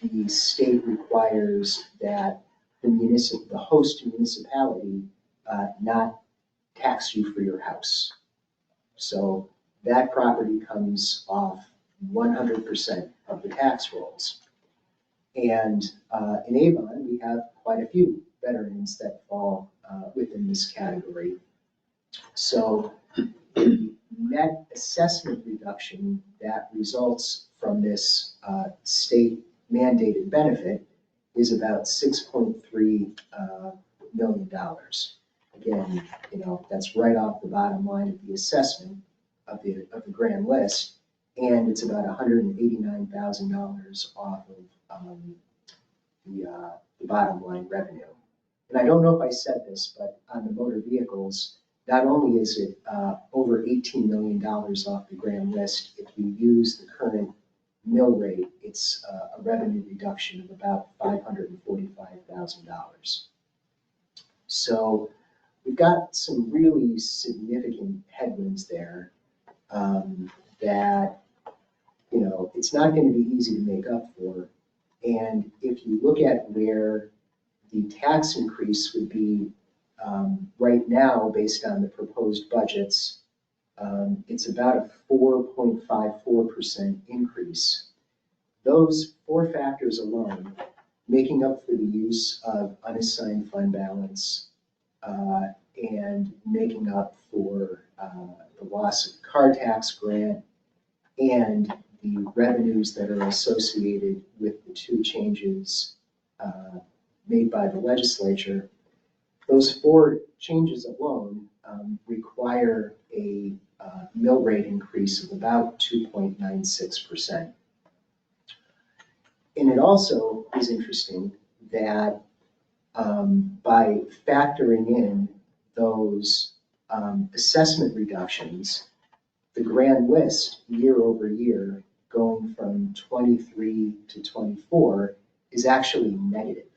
the state requires that the host municipality not tax you for your house. So that property comes off 100% of the tax rolls. And in Avon, we have quite a few veterans that fall within this category. So the net assessment reduction that results from this state mandated benefit is about $6.3 million. Again, that's right off the bottom line of the assessment of the grand list, and it's about $189,000 off of the bottom line revenue. And I don't know if I said this, but on the motor vehicles, not only is it over $18 million off the grand list, if you use the current mill rate, it's a revenue reduction of about $545,000. So we've got some really significant headwinds there that, it's not going to be easy to make up for. And if you look at where the tax increase would be right now, based on the proposed budgets, it's about a 4.54% increase. Those four factors alone, making up for the use of unassigned fund balance and making up for the loss of car tax grant and the revenues that are associated with the two changes made by the legislature, those four changes alone require a mill rate increase of about 2.96%. And it also is interesting that by factoring in those assessment reductions, the grand list year over year going from 23 to 24 is actually negative.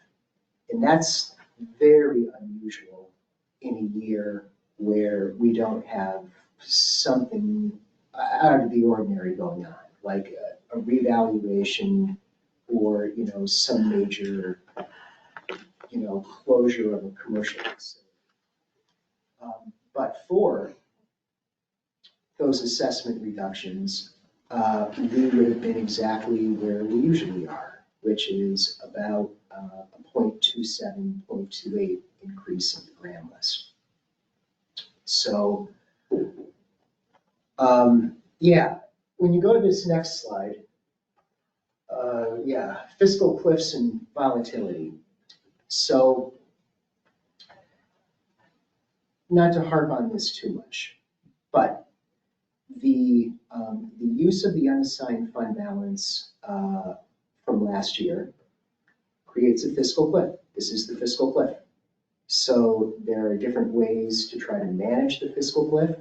And that's very unusual in a year where we don't have something out of the ordinary going on, like a revaluation or, some major, closure of a commercial facility. But for those assessment reductions, we would have been exactly where we usually are, which is about a 0.27, 0.28 increase in the grand list. So, when you go to this next slide, fiscal cliffs and volatility. So, not to harp on this too much, but the use of the unassigned fund balance from last year creates a fiscal cliff. This is the fiscal cliff. So there are different ways to try to manage the fiscal cliff,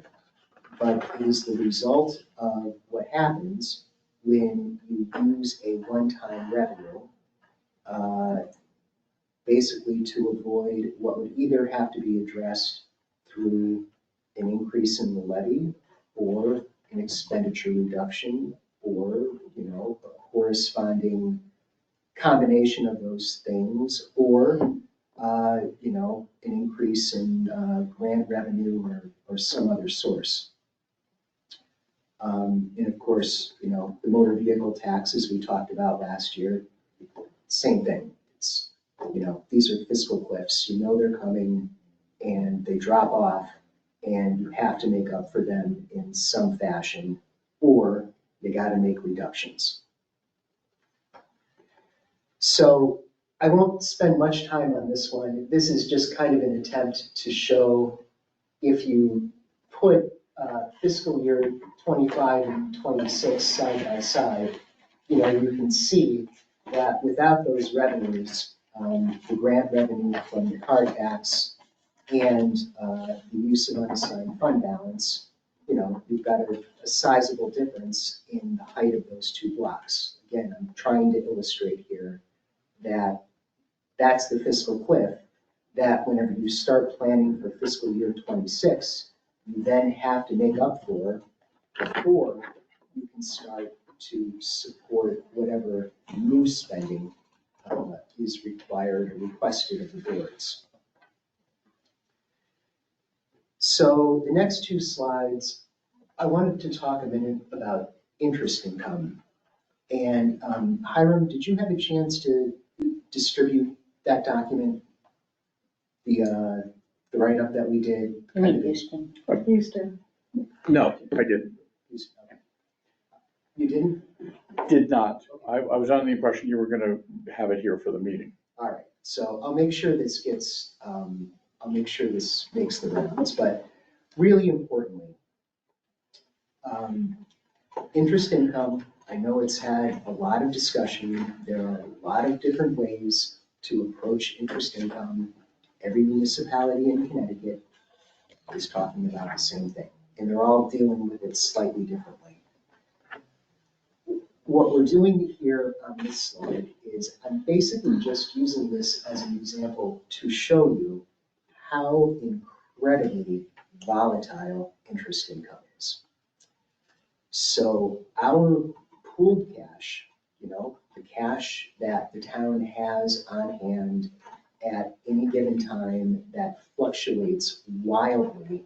but it is the result of what happens when you use a one-time revenue, basically to avoid what would either have to be addressed through an increase in the levy or an expenditure reduction, or, you know, a corresponding combination of those things, or you know, an increase in grant revenue or some other source. And of course, you know, the motor vehicle taxes we talked about last year, same thing. It's, you know, these are fiscal cliffs. You know they're coming and they drop off and you have to make up for them in some fashion, or you got to make reductions. So I won't spend much time on this one. This is just kind of an attempt to show if you put fiscal year 25 and 26 side by side, you know, you can see that without those revenues, the grant revenue from the car tax and the use of unassigned fund balance, you know, you've got a sizable difference in the height of those two blocks. Again, I'm trying to illustrate here that that's the fiscal cliff, that whenever you start planning for fiscal year 26, you then have to make up for before you can start to support whatever new spending is required or requested of the boards. So the next two slides, I wanted to talk a minute about interest income. And Hiram, did you have a chance to distribute that document, the write-up that we did? I mean, Houston. Houston. No, I didn't. You didn't? Did not. I was under the impression you were going to have it here for the meeting. All right, so I'll make sure this gets, I'll make sure this makes the rounds, but really importantly, interest income, I know it's had a lot of discussion. There are a lot of different ways to approach interest income. Every municipality in Connecticut is talking about the same thing, and they're all dealing with it slightly differently. What we're doing here on this slide is I'm basically just using this as an example to show you how incredibly volatile interest income is. So our pooled cash, you know, the cash that the town has on hand at any given time that fluctuates wildly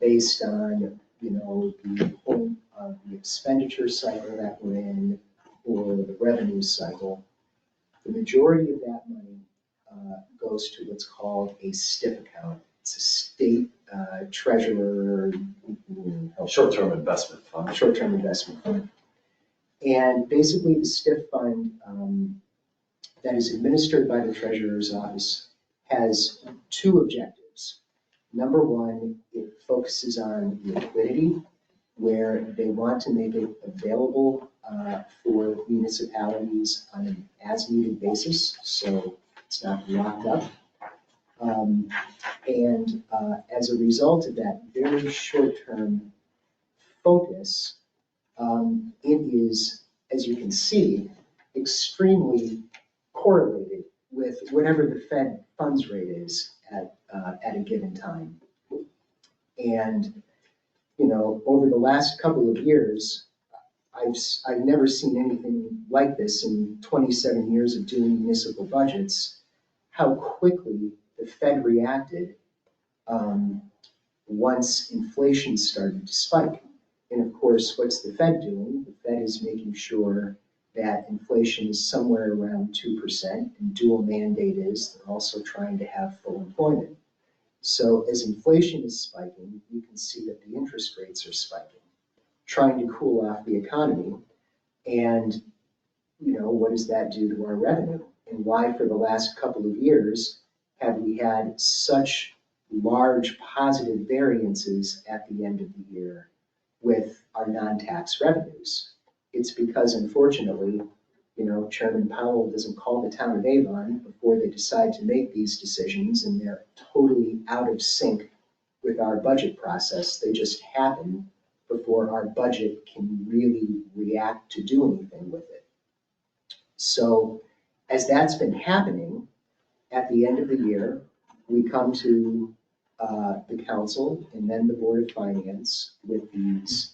based on, you know, the expenditure cycle that we're in or the revenue cycle. The majority of that money goes to what's called a STIF account. It's a state treasurer. Short-term investment fund. Short-term investment fund. And basically the STIF fund that is administered by the treasurer's office has two objectives. Number one, it focuses on liquidity, where they want to make it available for municipalities on an as-needed basis, so it's not locked up. And as a result of that very short-term focus, it is, as you can see, extremely correlated with whatever the Fed funds rate is at a given time. And, you know, over the last couple of years, I've never seen anything like this in 27 years of doing municipal budgets, how quickly the Fed reacted once inflation started to spike. And of course, what's the Fed doing? The Fed is making sure that inflation is somewhere around 2%, and dual mandate is they're also trying to have full employment. So as inflation is spiking, you can see that the interest rates are spiking, trying to cool off the economy. And what does that do to our revenue? And why for the last couple of years have we had such large positive variances at the end of the year with our non-tax revenues? It's because unfortunately, Chairman Powell doesn't call the town of Avon before they decide to make these decisions, and they're totally out of sync with our budget process. They just happen before our budget can really react to do anything with it. So as that's been happening, at the end of the year, we come to the council and then the Board of Finance with these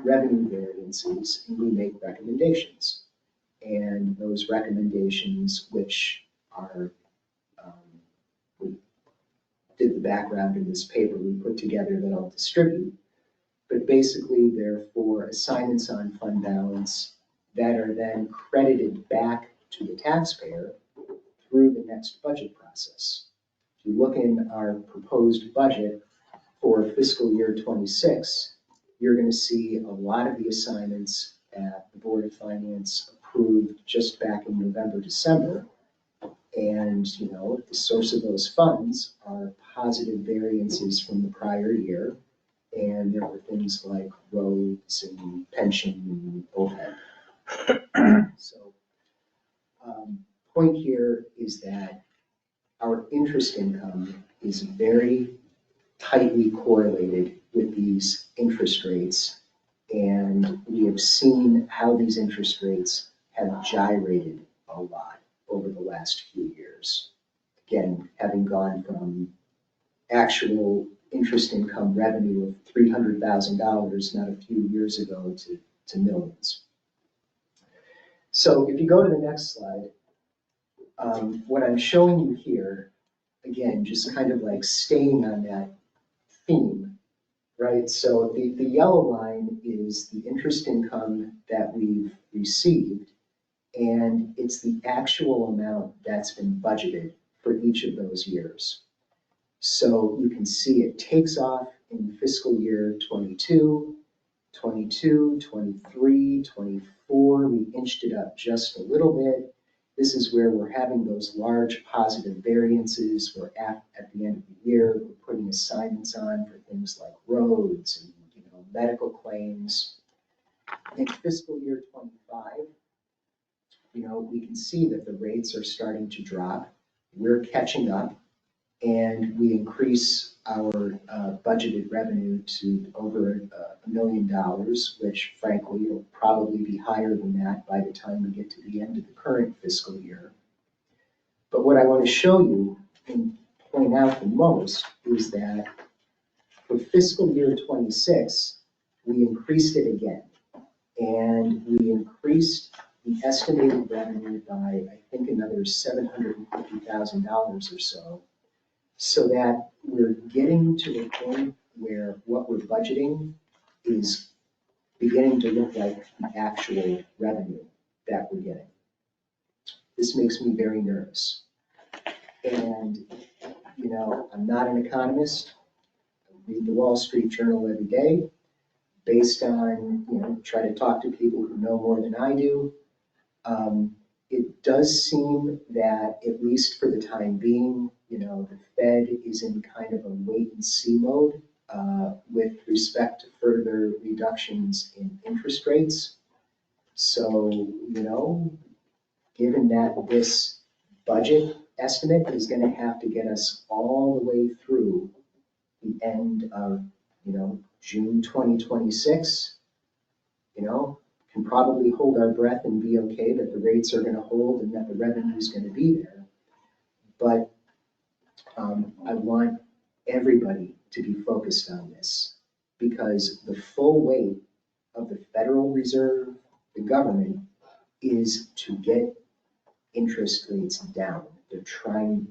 revenue variances, and we make recommendations. And those recommendations, which are, we did the background in this paper we put together that I'll distribute, but basically they're for assignments on fund balance that are then credited back to the taxpayer through the next budget process. If you look in our proposed budget for fiscal year 26, you're going to see a lot of the assignments that the Board of Finance approved just back in November, December. And, the source of those funds are positive variances from the prior year. And there were things like roads and pension and OPEB. So, point here is that our interest income is very tightly correlated with these interest rates. And we have seen how these interest rates have gyrated a lot over the last few years. Again, having gone from actual interest income revenue of $300,000 not a few years ago to millions. So if you go to the next slide, what I'm showing you here, again, just kind of like staying on that theme, right? So the yellow line is the interest income that we've received, and it's the actual amount that's been budgeted for each of those years. So you can see it takes off in fiscal year 22, 22, 23, 24. We inched it up just a little bit. This is where we're having those large positive variances. We're at the end of the year, we're putting assignments on for things like roads and medical claims. In fiscal year 25, we can see that the rates are starting to drop. We're catching up, and we increase our budgeted revenue to over $1 million, which frankly will probably be higher than that by the time we get to the end of the current fiscal year. But what I want to show you and point out the most is that for fiscal year 26, we increased it again. And we increased the estimated revenue by, I think, another $750,000 or so. So that we're getting to the point where what we're budgeting is beginning to look like the actual revenue that we're getting. This makes me very nervous. And, I'm not an economist. I read the Wall Street Journal every day based on, try to talk to people who know more than I do. It does seem that, at least for the time being, the Fed is in kind of a wait and see mode with respect to further reductions in interest rates. So, given that this budget estimate is going to have to get us all the way through the end of, June 2026, can probably hold our breath and be okay that the rates are going to hold and that the revenue is going to be there. But I want everybody to be focused on this, because the full weight of the Federal Reserve, the government, is to get interest rates down. They're trying,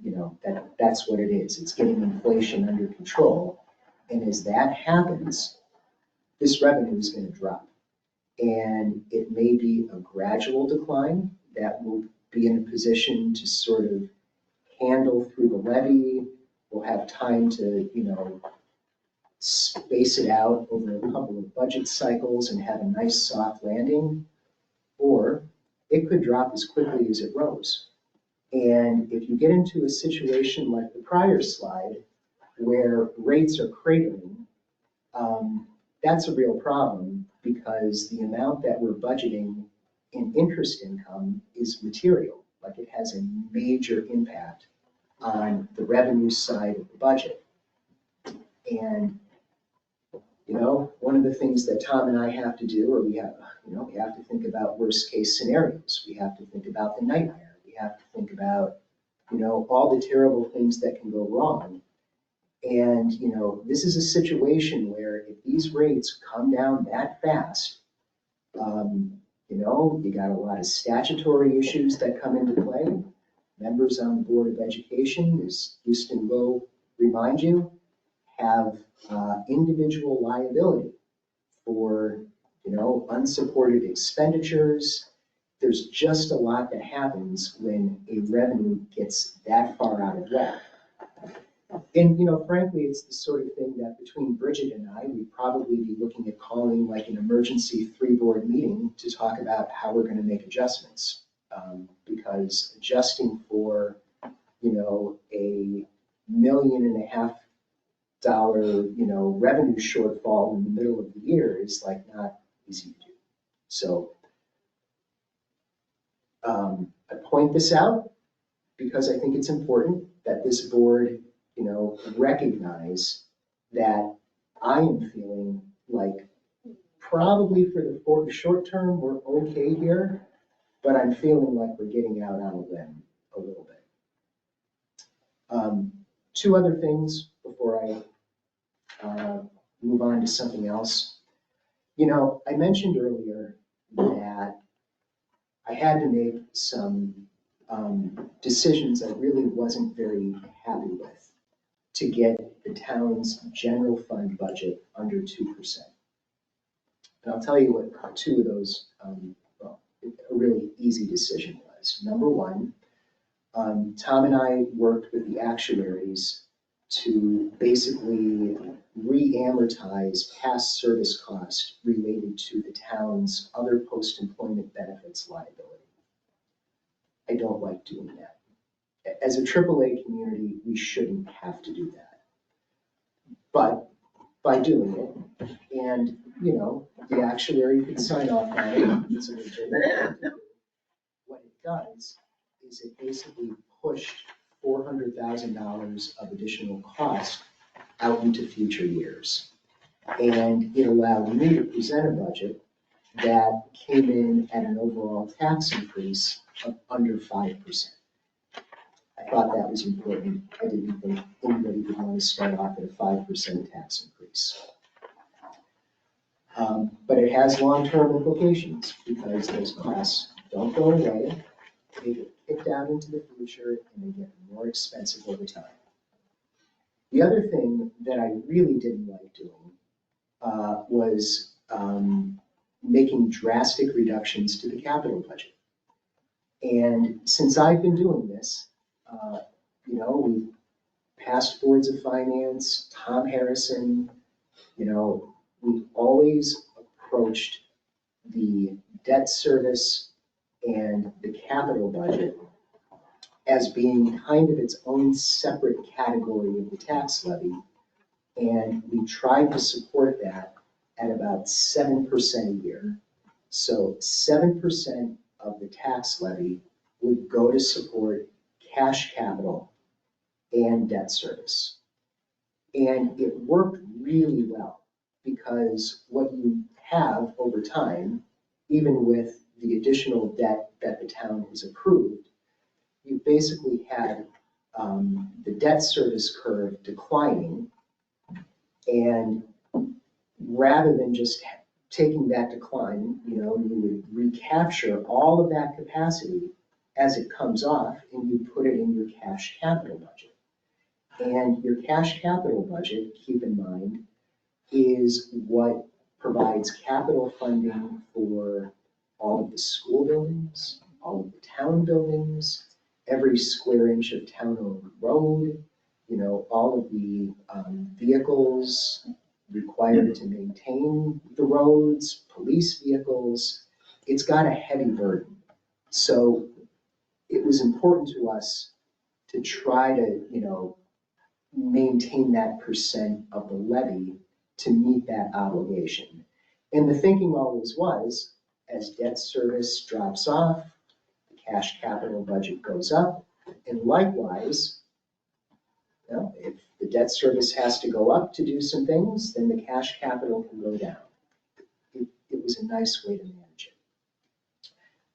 that's what it is. It's getting inflation under control. And as that happens, this revenue is going to drop. And it may be a gradual decline that will be in a position to sort of handle through the levy. We'll have time to, space it out over a couple of budget cycles and have a nice soft landing. Or it could drop as quickly as it rose. And if you get into a situation like the prior slide, where rates are cratering, that's a real problem because the amount that we're budgeting in interest income is material. Like it has a major impact on the revenue side of the budget. And, one of the things that Tom and I have to do, or we have to think about worst case scenarios. We have to think about the nightmare. We have to think about, all the terrible things that can go wrong. And, this is a situation where if these rates come down that fast, you got a lot of statutory issues that come into play. Members on the Board of Education, as Houston will remind you, have individual liability for, unsupported expenditures. There's just a lot that happens when a revenue gets that far out of whack. And, frankly, it's the sort of thing that between Bridget and I, we'd probably be looking at calling like an emergency 3-board meeting to talk about how we're going to make adjustments. Because adjusting for, $1.5 million, revenue shortfall in the middle of the year is like not easy to do. So I point this out because I think it's important that this board, recognize that I am feeling like probably for the short term, we're okay here, but I'm feeling like we're getting out on a limb a little bit. 2 other things before I move on to something else. I mentioned earlier that I had to make some decisions I really wasn't very happy with to get the town's general fund budget under 2%. And I'll tell you what 2 of those, a really easy decision was. Number 1, Tom and I worked with the actuaries to basically re-amortize past service costs related to the town's other post-employment benefits liability. I don't like doing that. As a AAA community, we shouldn't have to do that. But by doing it, and the actuary could sign off on it, it's a legitimate. What it does is it basically pushed $400,000 of additional cost out into future years. And it allowed me to present a budget that came in at an overall tax increase of under 5%. I thought that was important. I didn't think anybody would want to start off at a 5% tax increase. But it has long-term implications because those costs don't go away. They get kicked out into the future and they get more expensive over time. The other thing that I really didn't like doing was making drastic reductions to the capital budget. And since I've been doing this, we've passed boards of finance, Tom Harrison, we've always approached the debt service and the capital budget as being kind of its own separate category of the tax levy. And we tried to support that at about 7% a year. So 7% of the tax levy would go to support cash capital and debt service. And it worked really well because what you have over time, even with the additional debt that the town has approved, you basically had the debt service curve declining. And rather than just taking that decline, you would recapture all of that capacity as it comes off and you put it in your cash capital budget. And your cash capital budget, keep in mind, is what provides capital funding for all of the school buildings, all of the town buildings, every square inch of town-owned road, all of the vehicles required to maintain the roads, police vehicles. It's got a heavy burden. So it was important to us to try to, maintain that percent of the levy to meet that obligation. And the thinking always was, as debt service drops off, the cash capital budget goes up, and likewise, if the debt service has to go up to do some things, then the cash capital can go down. It was a nice way to manage it.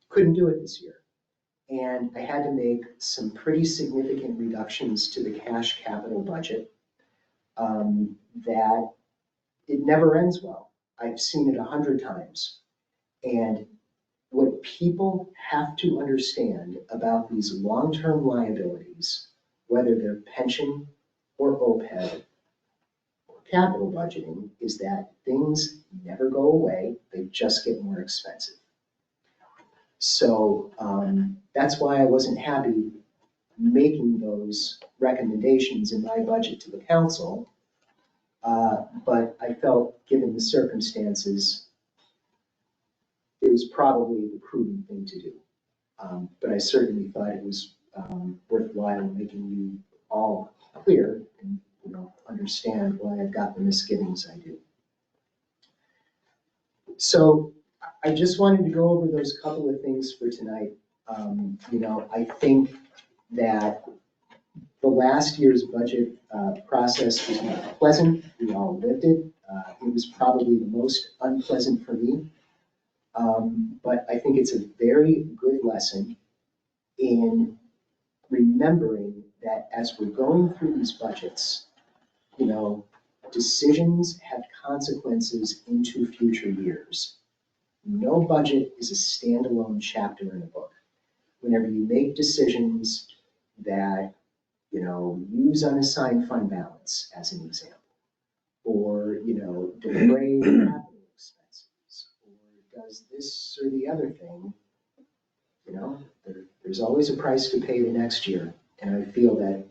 Couldn't do it this year. And I had to make some pretty significant reductions to the cash capital budget that it never ends well. I've seen it 100 times. And what people have to understand about these long-term liabilities, whether they're pension or OPEB or capital budgeting, is that things never go away, they just get more expensive. So that's why I wasn't happy making those recommendations in my budget to the council. But I felt, given the circumstances, it was probably the prudent thing to do. But I certainly thought it was worthwhile making you all clear and understand why I've got the misgivings I do. So I just wanted to go over those couple of things for tonight. I think that the last year's budget process was not pleasant. We all lived it. It was probably the most unpleasant for me. But I think it's a very good lesson in remembering that as we're going through these budgets, decisions have consequences into future years. No budget is a standalone chapter in a book. Whenever you make decisions that, use unassigned fund balance as an example, or, defray capital expenses, or does this or the other thing, there's always a price to pay the next year. And I feel that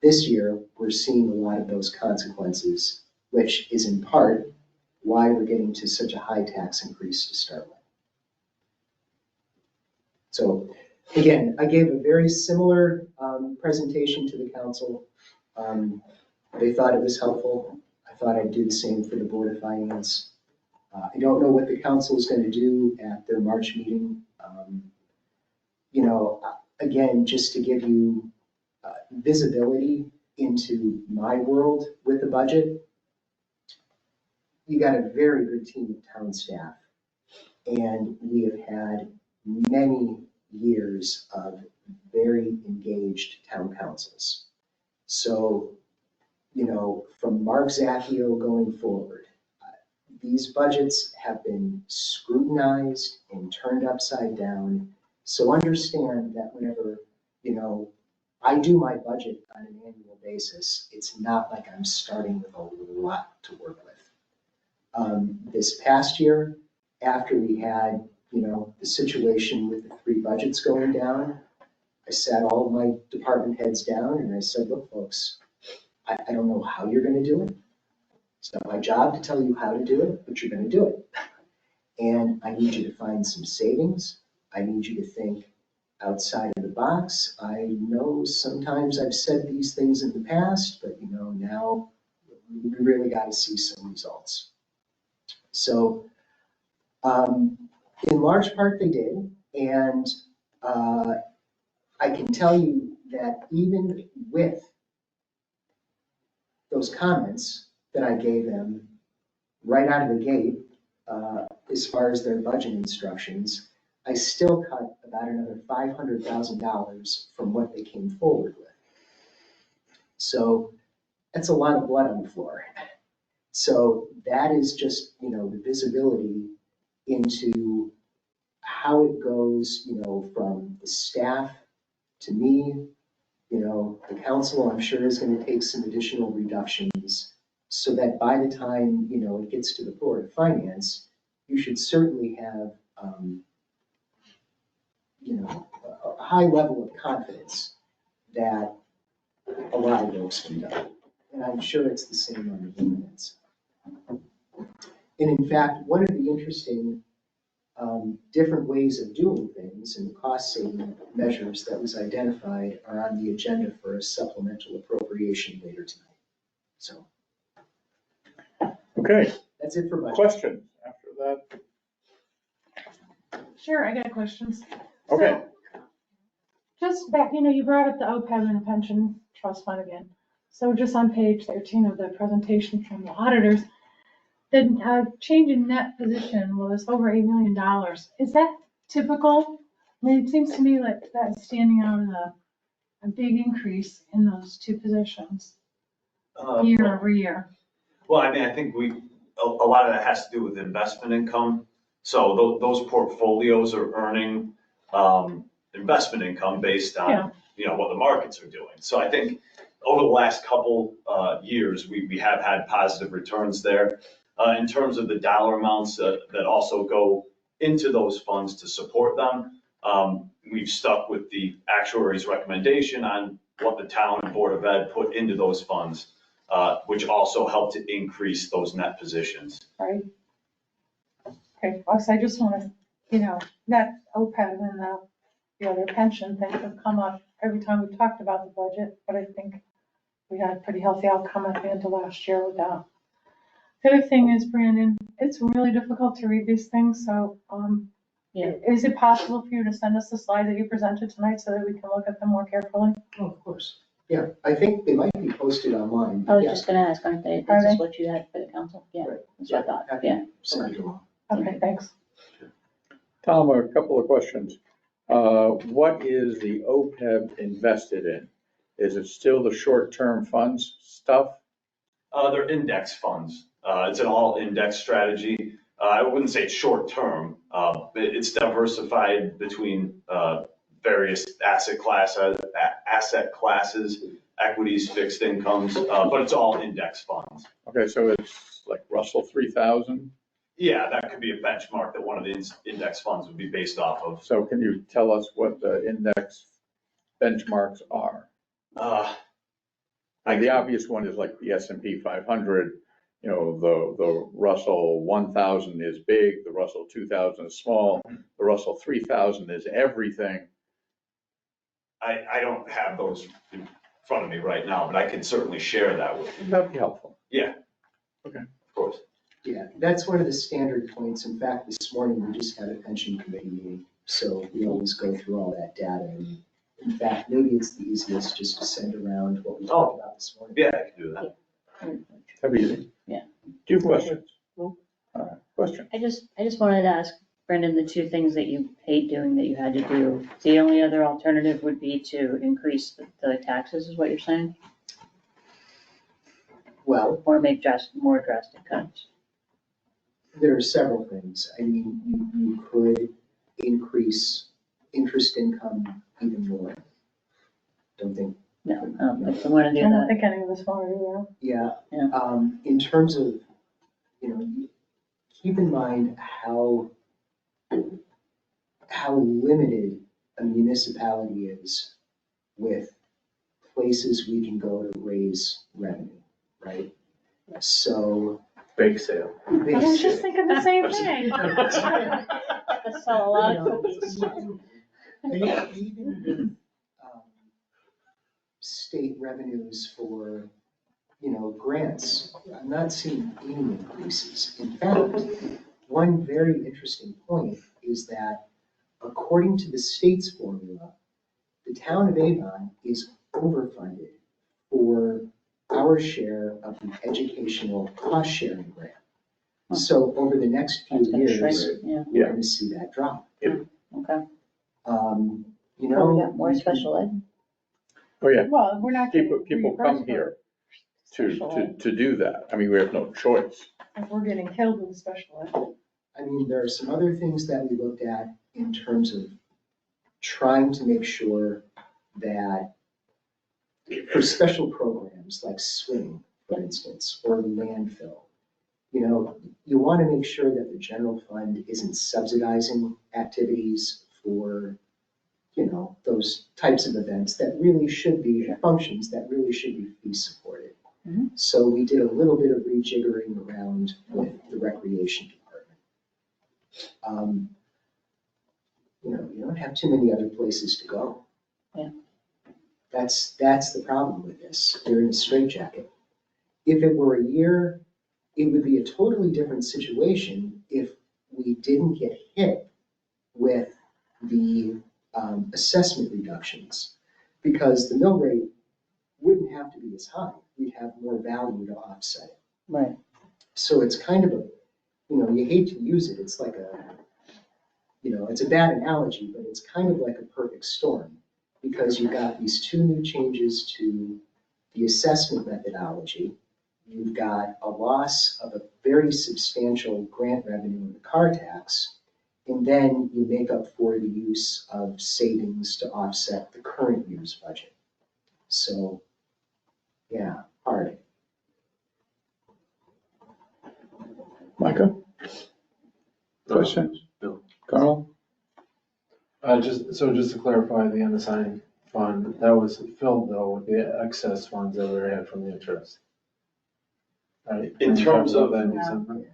this year we're seeing a lot of those consequences, which is in part why we're getting to such a high tax increase to start with. So again, I gave a very similar presentation to the council. They thought it was helpful. I thought I'd do the same for the Board of Finance. I don't know what the council is going to do at their March meeting. Again, just to give you visibility into my world with the budget, you got a very good team of town staff. And we have had many years of very engaged town councils. So, from Mark Zacchio going forward, these budgets have been scrutinized and turned upside down. So understand that whenever, I do my budget on an annual basis, it's not like I'm starting with a lot to work with. This past year, after we had, the situation with the 3 budgets going down, I sat all of my department heads down and I said, look, folks, I don't know how you're going to do it. It's not my job to tell you how to do it, but you're going to do it. And I need you to find some savings. I need you to think outside of the box. I know sometimes I've said these things in the past, but now we really got to see some results. So in large part they did. And I can tell you that even with those comments that I gave them right out of the gate, as far as their budget instructions, I still cut about another $500,000 from what they came forward with. So that's a lot of blood on the floor. So that is just, the visibility into how it goes, from the staff to me. The council, I'm sure, is going to take some additional reductions so that by the time, it gets to the Board of Finance, you should certainly have, a high level of confidence that a lot of work's been done. And I'm sure it's the same on the finance. And in fact, one of the interesting different ways of doing things and cost-saving measures that was identified are on the agenda for a supplemental appropriation later tonight. So Okay, that's it for budget. questions after that? Sure, I got questions. Okay. So, just back, you brought up the OPEB and the pension trust fund again. So just on page 13 of the presentation from the auditors, the change in net position was over $8 million. Is that typical? I mean, it seems to me like that's standing out as a big increase in those two positions year over year. Well, I mean, I think a lot of that has to do with investment income. So those portfolios are earning investment income based on, what the markets are doing. So I think over the last couple years, we have had positive returns there. In terms of the dollar amounts that also go into those funds to support them, we've stuck with the actuary's recommendation on what the town and Board of Ed put into those funds, which also helped to increase those net positions. Right. Okay, so I just want to, that OPEB and the other pension things have come up every time we talked about the budget, but I think we had a pretty healthy outcome at the end of last year with that. The other thing is, Brandon, it's really difficult to read these things, so is it possible for you to send us the slides that you presented tonight so that we can look at them more carefully? Oh, of course. Yeah, I think they might be posted online. I was Yeah. just gonna ask, aren't they? Are This is they? what you had for the council? Yeah, Right. that's what I thought, Happy yeah. to send it along. Okay, thanks. Tom, a couple of questions. What is the OPEB invested in? Is it still the short-term funds stuff? They're index funds. It's an all index strategy. I wouldn't say it's short term, but it's diversified between various asset classes, equities, fixed incomes, but it's all index funds. Okay, so it's like Russell 3000? Yeah, that could be a benchmark that one of the index funds would be based off of. So can you tell us what the index benchmarks are? The obvious one is like the S&P 500, the Russell 1000 is big, the Russell 2000 is small, the Russell 3000 is everything. I don't have those in front of me right now, but I can certainly share that with you. That'd be helpful. Yeah. Okay. Of course. Yeah, that's one of the standard points. In fact, this morning we just had a pension committee meeting, so we always go through all that data. And in fact, maybe it's the easiest just to send around what we talked about this morning. Yeah, I can do that. That'd be easy. Yeah. Do you have questions? No. Question? I just wanted to ask Brendan, the two things that you hate doing that you had to do, the only other alternative would be to increase the taxes, is what you're saying? Well, Or make more drastic cuts? there are several things. I mean, you could increase interest income even more. Don't think. No, I don't think we want to I do don't that. think any of us want to do Yeah. Yeah. In terms of, keep in mind how limited a municipality is with places we can go to raise revenue, right? So. Bake sale. that. I was just thinking the same thing. Let's sell a lot of cookies. Even with state revenues for, grants, I'm not seeing any increases. In fact, one very interesting point is that according to the state's formula, the town of Avon is overfunded for our share of the educational cost sharing grant. So over the next few That's gonna years, shrink, yeah, we're gonna see that drop. okay. You We know. got more we can- special ed? Oh, yeah. Well, we're not getting People come reimbursed here for special ed. to do that. I mean, we have no choice. If we're getting killed with special ed. I mean, there are some other things that we looked at in terms of trying to make sure that for special programs like swimming, for instance, or landfill, you want to make sure that the general fund isn't subsidizing activities for, those types of events that really should be, functions that really should be fee supported. Mhm. So we did a little bit of rejiggering around with the recreation department. you don't have too many other places to go. Yeah. That's the problem with this. They're in a straitjacket. If it were a year, it would be a totally different situation if we didn't get hit with the assessment reductions, because the mill rate wouldn't have to be as high. We'd have more value to offset it. Right. So it's kind of a, you hate to use it. It's like it's a bad analogy, but it's kind of like a perfect storm, because you've got these two new changes to the assessment methodology. You've got a loss of a very substantial grant revenue in the car tax, and then you make up for the use of savings to offset the current year's budget. So, yeah, hard. Micah? Questions? No. Carl? Just to clarify, the unassigned fund, that was filled though with the excess funds that we had from the interest. Right? In terms of- That in December?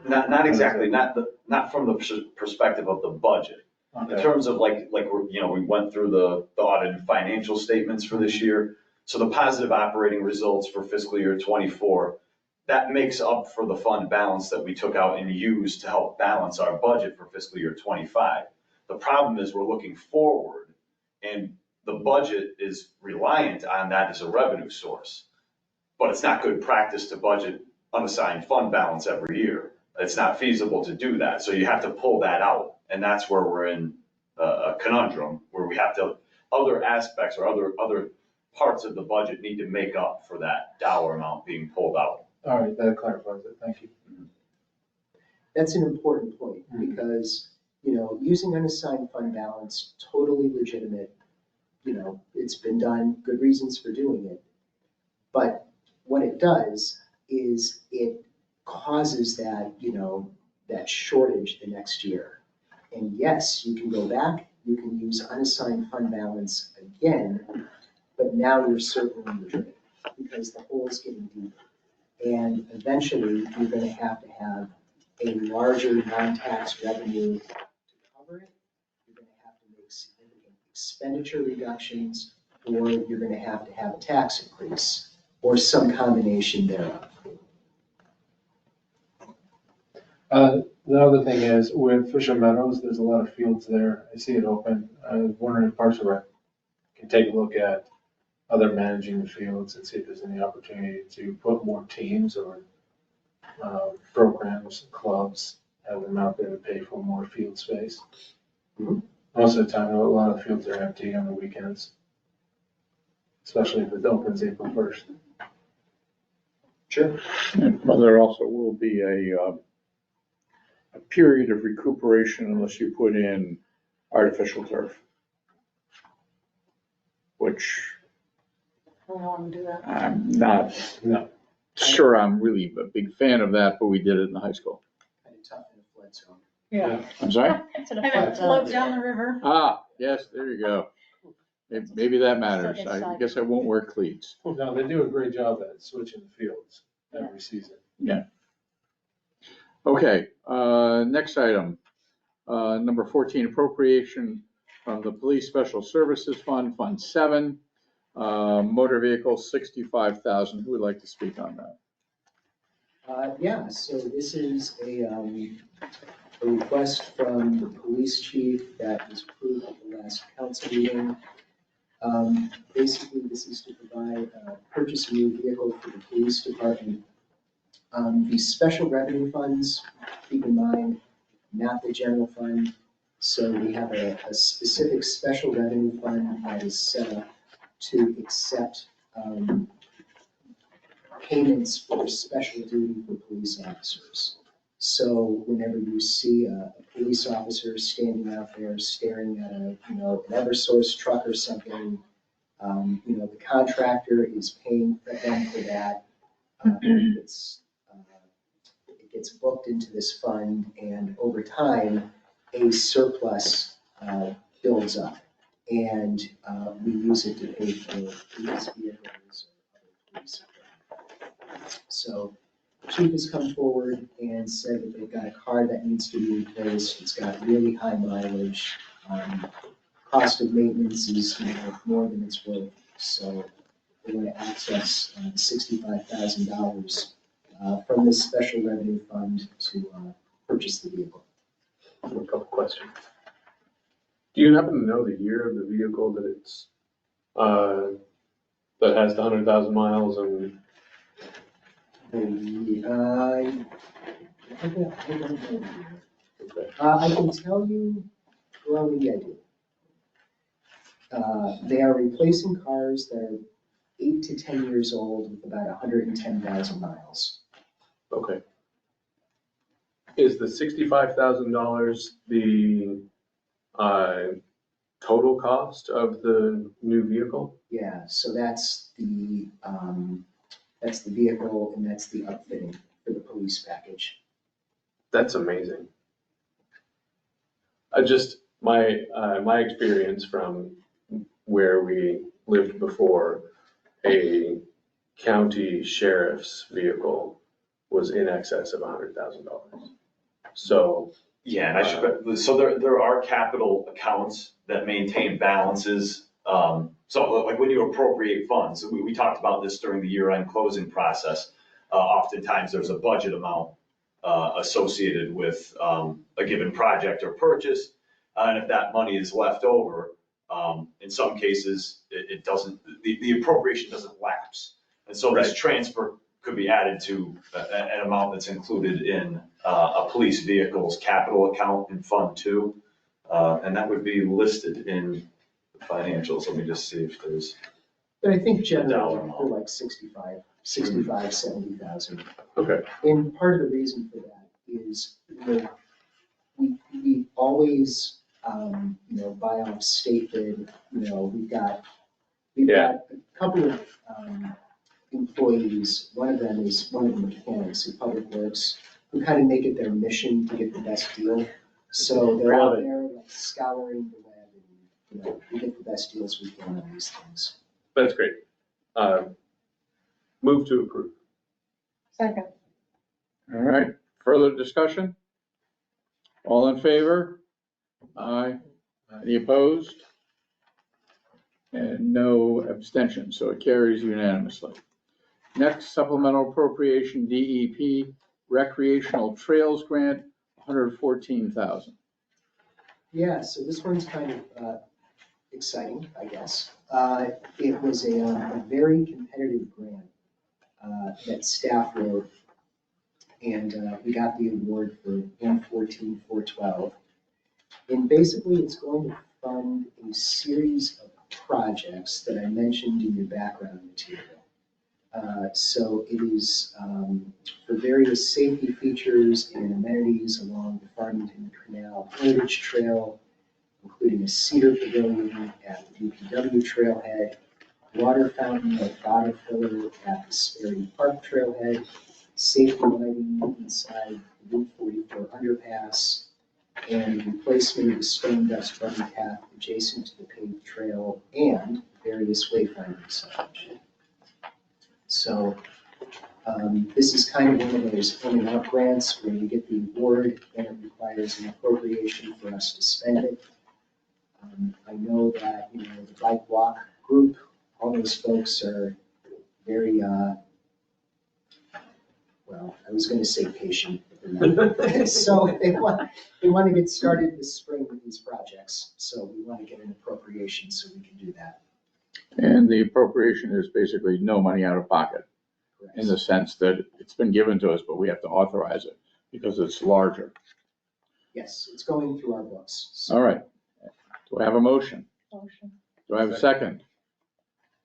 Not exactly, not from the perspective of the budget. In Okay. terms of like we went through the audited financial statements for this year. So the positive operating results for fiscal year '24, that makes up for the fund balance that we took out and used to help balance our budget for fiscal year '25. The problem is we're looking forward, and the budget is reliant on that as a revenue source. But it's not good practice to budget unassigned fund balance every year. It's not feasible to do that. So you have to pull that out. And that's where we're in a conundrum, where we have to, other aspects or other parts of the budget need to make up for that dollar amount being pulled out. All right, that clarifies it. Thank you. That's an important point, because, using unassigned fund balance, totally legitimate. It's been done, good reasons for doing it. But what it does is it causes that, that shortage the next year. And yes, you can go back, you can use unassigned fund balance again, but now you're certainly limited, because the hole is getting deeper. And eventually, you're gonna have a larger non-tax revenue to cover it. You're gonna have to make significant expenditure reductions, or you're gonna have to have a tax increase, or some combination thereof. The other thing is with Fisher Meadows, there's a lot of fields there. I see it open. I was wondering if Parks and Rec can take a look at other managing the fields and see if there's any opportunity to put more teams or programs, clubs, have them out there to pay for more field space. Mhm. Most of the time, a lot of fields are empty on the weekends, especially if it opens April 1st. Sure. Well, there also will be a period of recuperation unless you put in artificial turf, which I don't want to do that. I'm not No. sure I'm really a big fan of that, but we did it in high school. Kind of tough in a flood zone. Yeah. I'm sorry? And it floats down the river. Ah, yes, there you go. Maybe that matters. I guess I won't wear cleats. No, they do a great job at switching the fields every season. Okay, next item. Number 14, appropriation from the Police Special Services Fund, Fund 7, motor vehicles, 65,000. Who would like to speak on that? Yeah, so this is a request from the police chief that was approved at the last council meeting. Basically, this is to provide, purchase a new vehicle for the police department. These special revenue funds, keep in mind, not the general fund. So we have a specific special revenue fund that is set up to accept payments for special duty for police officers. So whenever you see a police officer standing out there staring at an Eversource truck or something, the contractor is paying them for that. It gets booked into this fund, and over time, a surplus builds up. And we use it to pay for police vehicles or other police equipment. So chief has come forward and said that they've got a car that needs to be replaced. It's got really high mileage. Cost of maintenance is, more than it's worth. So they want to access $65,000 from this special revenue fund to purchase the vehicle. A couple questions. Do you happen to know the year of the vehicle that it's, that has the 100,000 miles and? I can tell you, well, maybe I do. They are replacing cars that are 8 to 10 years old with about 110,000 miles. Okay. Is the $65,000 the total cost of the new vehicle? Yeah, so that's the vehicle and that's the upfitting for the police package. That's amazing. My experience from where we lived before, a county sheriff's vehicle was in excess of $100,000. So. Yeah, and I should, so there are capital accounts that maintain balances. So like when you appropriate funds, we talked about this during the year-end closing process. Oftentimes there's a budget amount associated with a given project or purchase. And if that money is left over, in some cases, it doesn't, the appropriation doesn't lapse. And so this transfer could be added to an amount that's included in a police vehicle's capital account in Fund 2. And that would be listed in the financials. Let me just see if there's. But I think generally they're like 70,000. Okay. And part of the reason for that is, we always, buy off state bid. We've got a couple of employees. One of them is one of the mechanics in Public Works who kind of make it their mission to get the best deal. So they're out there like scouring the web and, we get the best deals we can on these things. That's great. Move to approve. Second. All right, further discussion? All in favor? Aye. Any opposed? And no abstentions, so it carries unanimously. Next, supplemental appropriation, DEP recreational trails grant, $114,000. Yeah, so this one's kind of exciting, I guess. It was a very competitive grant that staff wrote, and we got the award for M14-412. And basically, it's going to fund a series of projects that I mentioned in your background material. So it is for various safety features and amenities along the Farmington Canal Heritage Trail, including a cedar pavilion at the DPW trailhead, water fountain or bottle filler at the Sperry Park trailhead, safety lighting inside the Route 44 underpass, and replacement of the stone dust running path adjacent to the paved trail, and various wayfinding signage. So this is kind of one of those coming up grants where you get the award and it requires an appropriation for us to spend it. I know that, the bike walk group, all those folks are very, well, I was gonna say patient, but they're not. So they want to get started this spring with these projects. So we want to get an appropriation so we can do that. And the appropriation is basically no money out of pocket, Correct. in the sense that it's been given to us, but we have to authorize it because it's larger. Yes, it's going through our books. So All right. Do I have a motion? Motion. Do I have a second?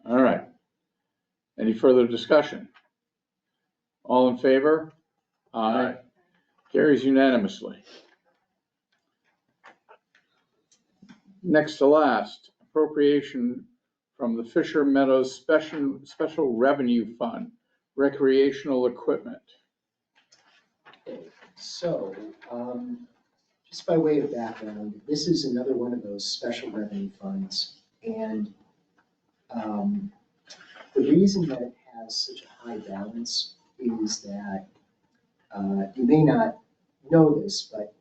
All right. Any further discussion? All in favor? Aye. Carries unanimously. Next to last, appropriation from the Fisher Meadows Special Revenue Fund, recreational equipment. So, just by way of background, this is another one of those special revenue funds. And the reason that it has such a high balance is that You may not know this, but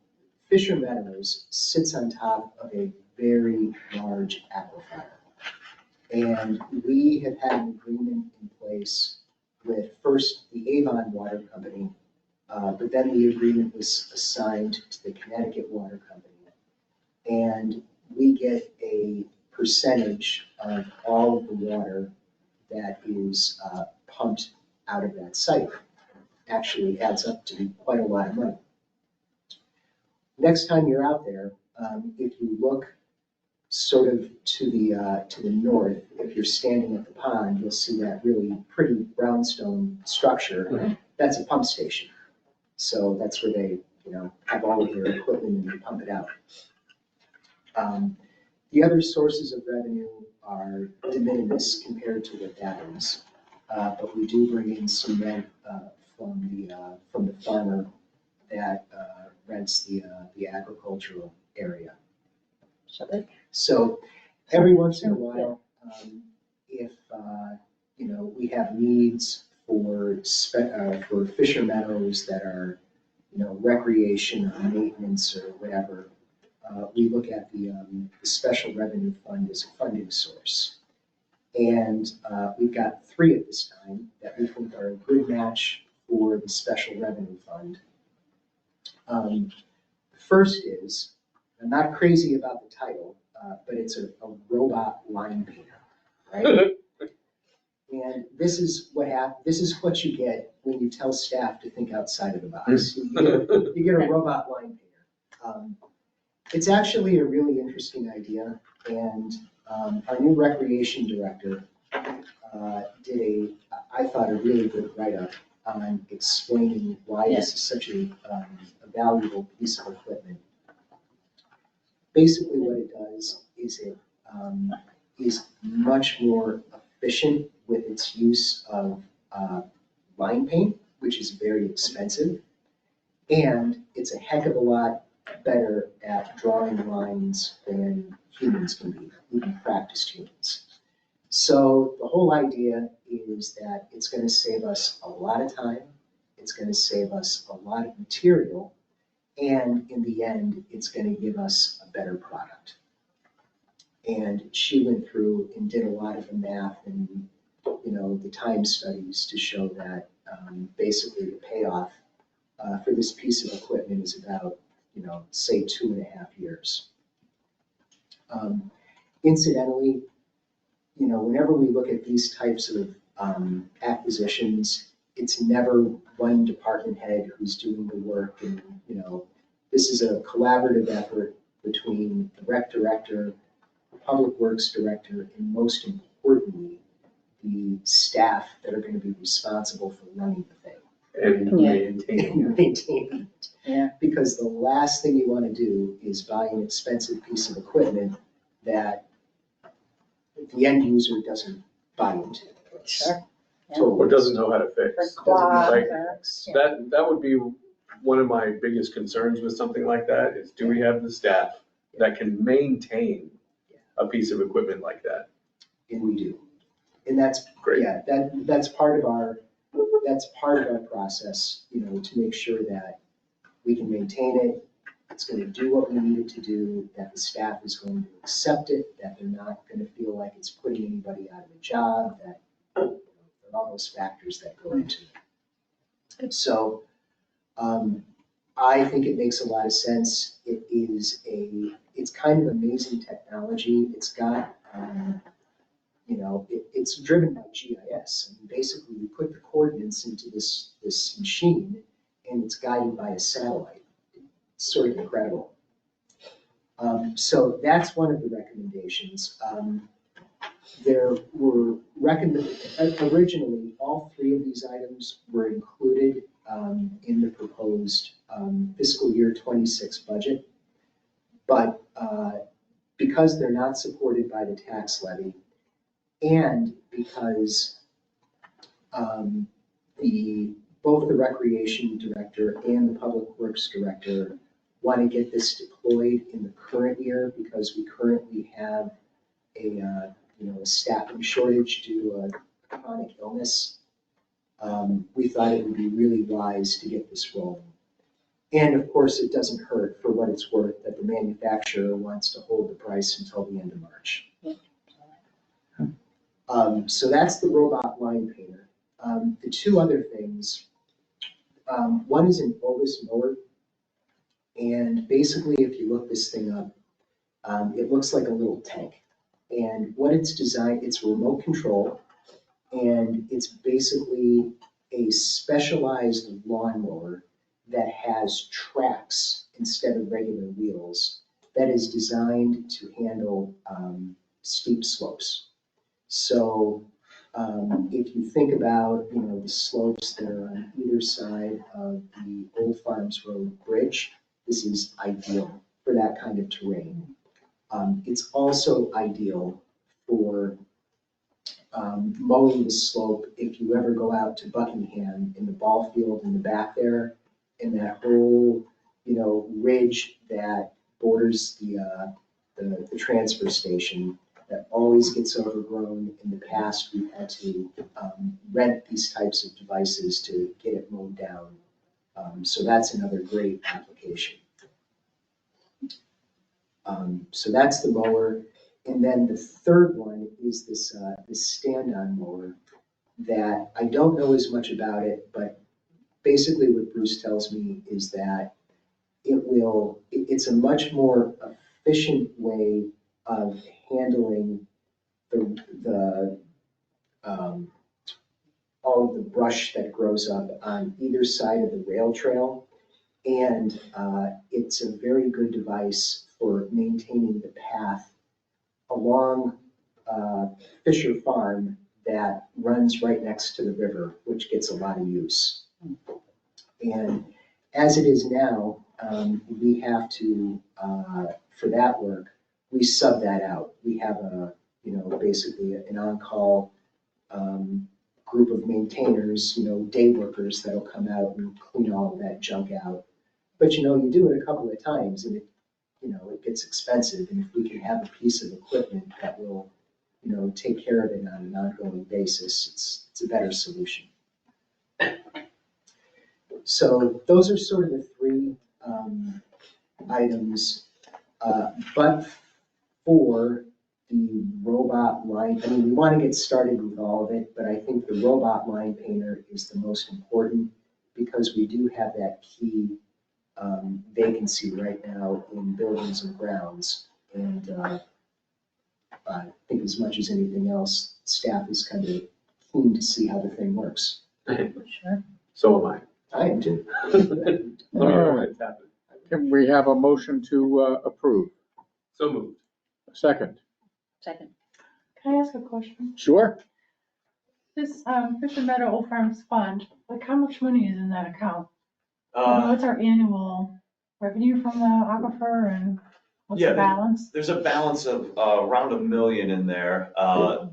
Fisher Meadows sits on top of a very large aquifer. And we have had an agreement in place with first the Avon Water Company, but then the agreement was assigned to the Connecticut Water Company. And we get a percentage of all of the water that is pumped out of that site. Actually adds up to quite a lot of money. Next time you're out there, if you look sort of to the north, if you're standing at the pond, you'll see that really pretty brownstone structure. That's a pump station. So that's where they, have all of their equipment and they pump it out. The other sources of revenue are de minimis compared to what that is. But we do bring in some rent from the farmer that rents the agricultural area. So every once in a while, if we have needs for Fisher Meadows that are recreation or maintenance or whatever, we look at the special revenue fund as a funding source. And we've got 3 at this time that we think are a good match for the special revenue fund. The first is, I'm not crazy about the title, but it's a robot line painter, right? And this is what you get when you tell staff to think outside of the box. You get a robot line painter. It's actually a really interesting idea, and our new recreation director did I thought, a really good write-up on explaining why this is such a valuable piece of equipment. Basically, what it does is it is much more efficient with its use of line paint, which is very expensive, and it's a heck of a lot better at drawing lines than humans can be, even practiced humans. So the whole idea is that it's going to save us a lot of time, it's going to save us a lot of material, and in the end, it's going to give us a better product. And she went through and did a lot of the math and the time studies to show that basically the payoff for this piece of equipment is about say 2.5 years. Incidentally, whenever we look at these types of acquisitions, it's never one department head who's doing the work, and this is a collaborative effort between the rec director, the public works director, and most importantly, the staff that are going to be responsible for running the thing. And maintaining it. Yeah. Because the last thing you want to do is buy an expensive piece of equipment that the end user doesn't buy into. Sure. Yeah. or doesn't know how to fix. Like, Yeah. that would be one of my biggest concerns with something like that, is do we have the staff that can maintain a piece of equipment like that? And we do. And that's, Great. yeah, that's part of our process, to make sure that we can maintain it, it's gonna do what we need it to do, that the staff is going to accept it, that they're not gonna feel like it's putting anybody out of a job, that there are all those factors that go into it. So, I think it makes a lot of sense. It's kind of amazing technology. It's got, it's driven by GIS. I mean, basically, we put the coordinates into this machine, and it's guided by a satellite. It's sort of incredible. So that's one of the recommendations. There were originally, all 3 of these items were included in the proposed fiscal year 26 budget. But because they're not supported by the tax levy, and because both the recreation director and the public works director want to get this deployed in the current year, because we currently have a staffing shortage due to a chronic illness. we thought it would be really wise to get this rolling. And of course, it doesn't hurt for what it's worth that the manufacturer wants to hold the price until the end of March. So that's the robot line painter. The two other things, one is an Otis mower. And basically, if you look this thing up, it looks like a little tank. And what it's designed, it's remote control, and it's basically a specialized lawnmower that has tracks instead of regular wheels that is designed to handle steep slopes. So if you think about, the slopes that are on either side of the Old Farms Road Bridge, this is ideal for that kind of terrain. It's also ideal for mowing the slope if you ever go out to Buckingham in the ball field in the back there, and that whole, ridge that borders the transfer station that always gets overgrown. In the past, we've had to rent these types of devices to get it mowed down. So that's another great application. So that's the mower. And then the third one is this stand-on mower that I don't know as much about it, but basically what Bruce tells me is that it's a much more efficient way of handling all of the brush that grows up on either side of the rail trail. And it's a very good device for maintaining the path along Fisher Farm that runs right next to the river, which gets a lot of use. And as it is now, we have to, for that work, we sub that out. We have basically an on-call group of maintainers, day workers that'll come out and clean all of that junk out. But you do it a couple of times and it gets expensive. And if we can have a piece of equipment that will, take care of it on an ongoing basis, it's a better solution. So those are sort of the three items. But for the robot line, we want to get started with all of it, but I think the robot line painter is the most important because we do have that key vacancy right now in buildings and grounds. And I think as much as anything else, staff is kind of keen to see how the thing works. Sure. So am I. I am too. Let me know when it's happening. Can we have a motion to approve? So moved. Second. Second. Can I ask a question? Sure. This Fisher Meadow Old Farms Fund, how much money is in that account? What's our annual revenue from the aquifer and what's Yeah, the balance? There's a balance of around $1 million in there.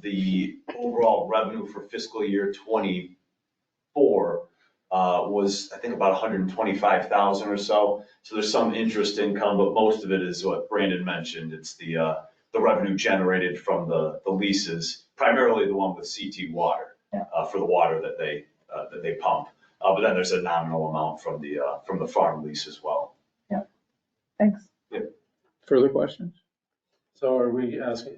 The overall revenue for fiscal year '24 was, I think, about 125,000 or so. So there's some interest income, but most of it is what Brandon mentioned. It's the revenue generated from the leases, primarily the one with CT Water, for the water that they pump. But then there's a nominal amount from the farm lease as well. Yeah, thanks. Further questions? So are we asking,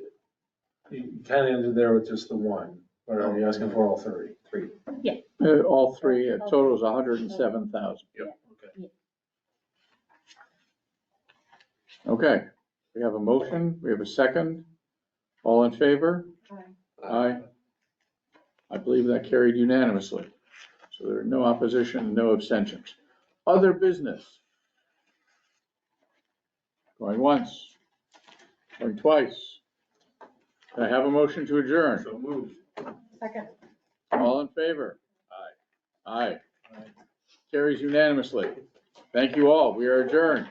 you kind of ended there with just the one, or are you asking for all three? Three. All three, it totals 107,000. Yep. Okay. Okay, we have a motion, we have a second. All in favor? Aye. I believe that carried unanimously. So there are no opposition, no abstentions. Other business? Going once, going twice. Can I have a motion to adjourn? So moved. Second. All in favor? Aye. Aye. Carries unanimously. Thank you all. We are adjourned.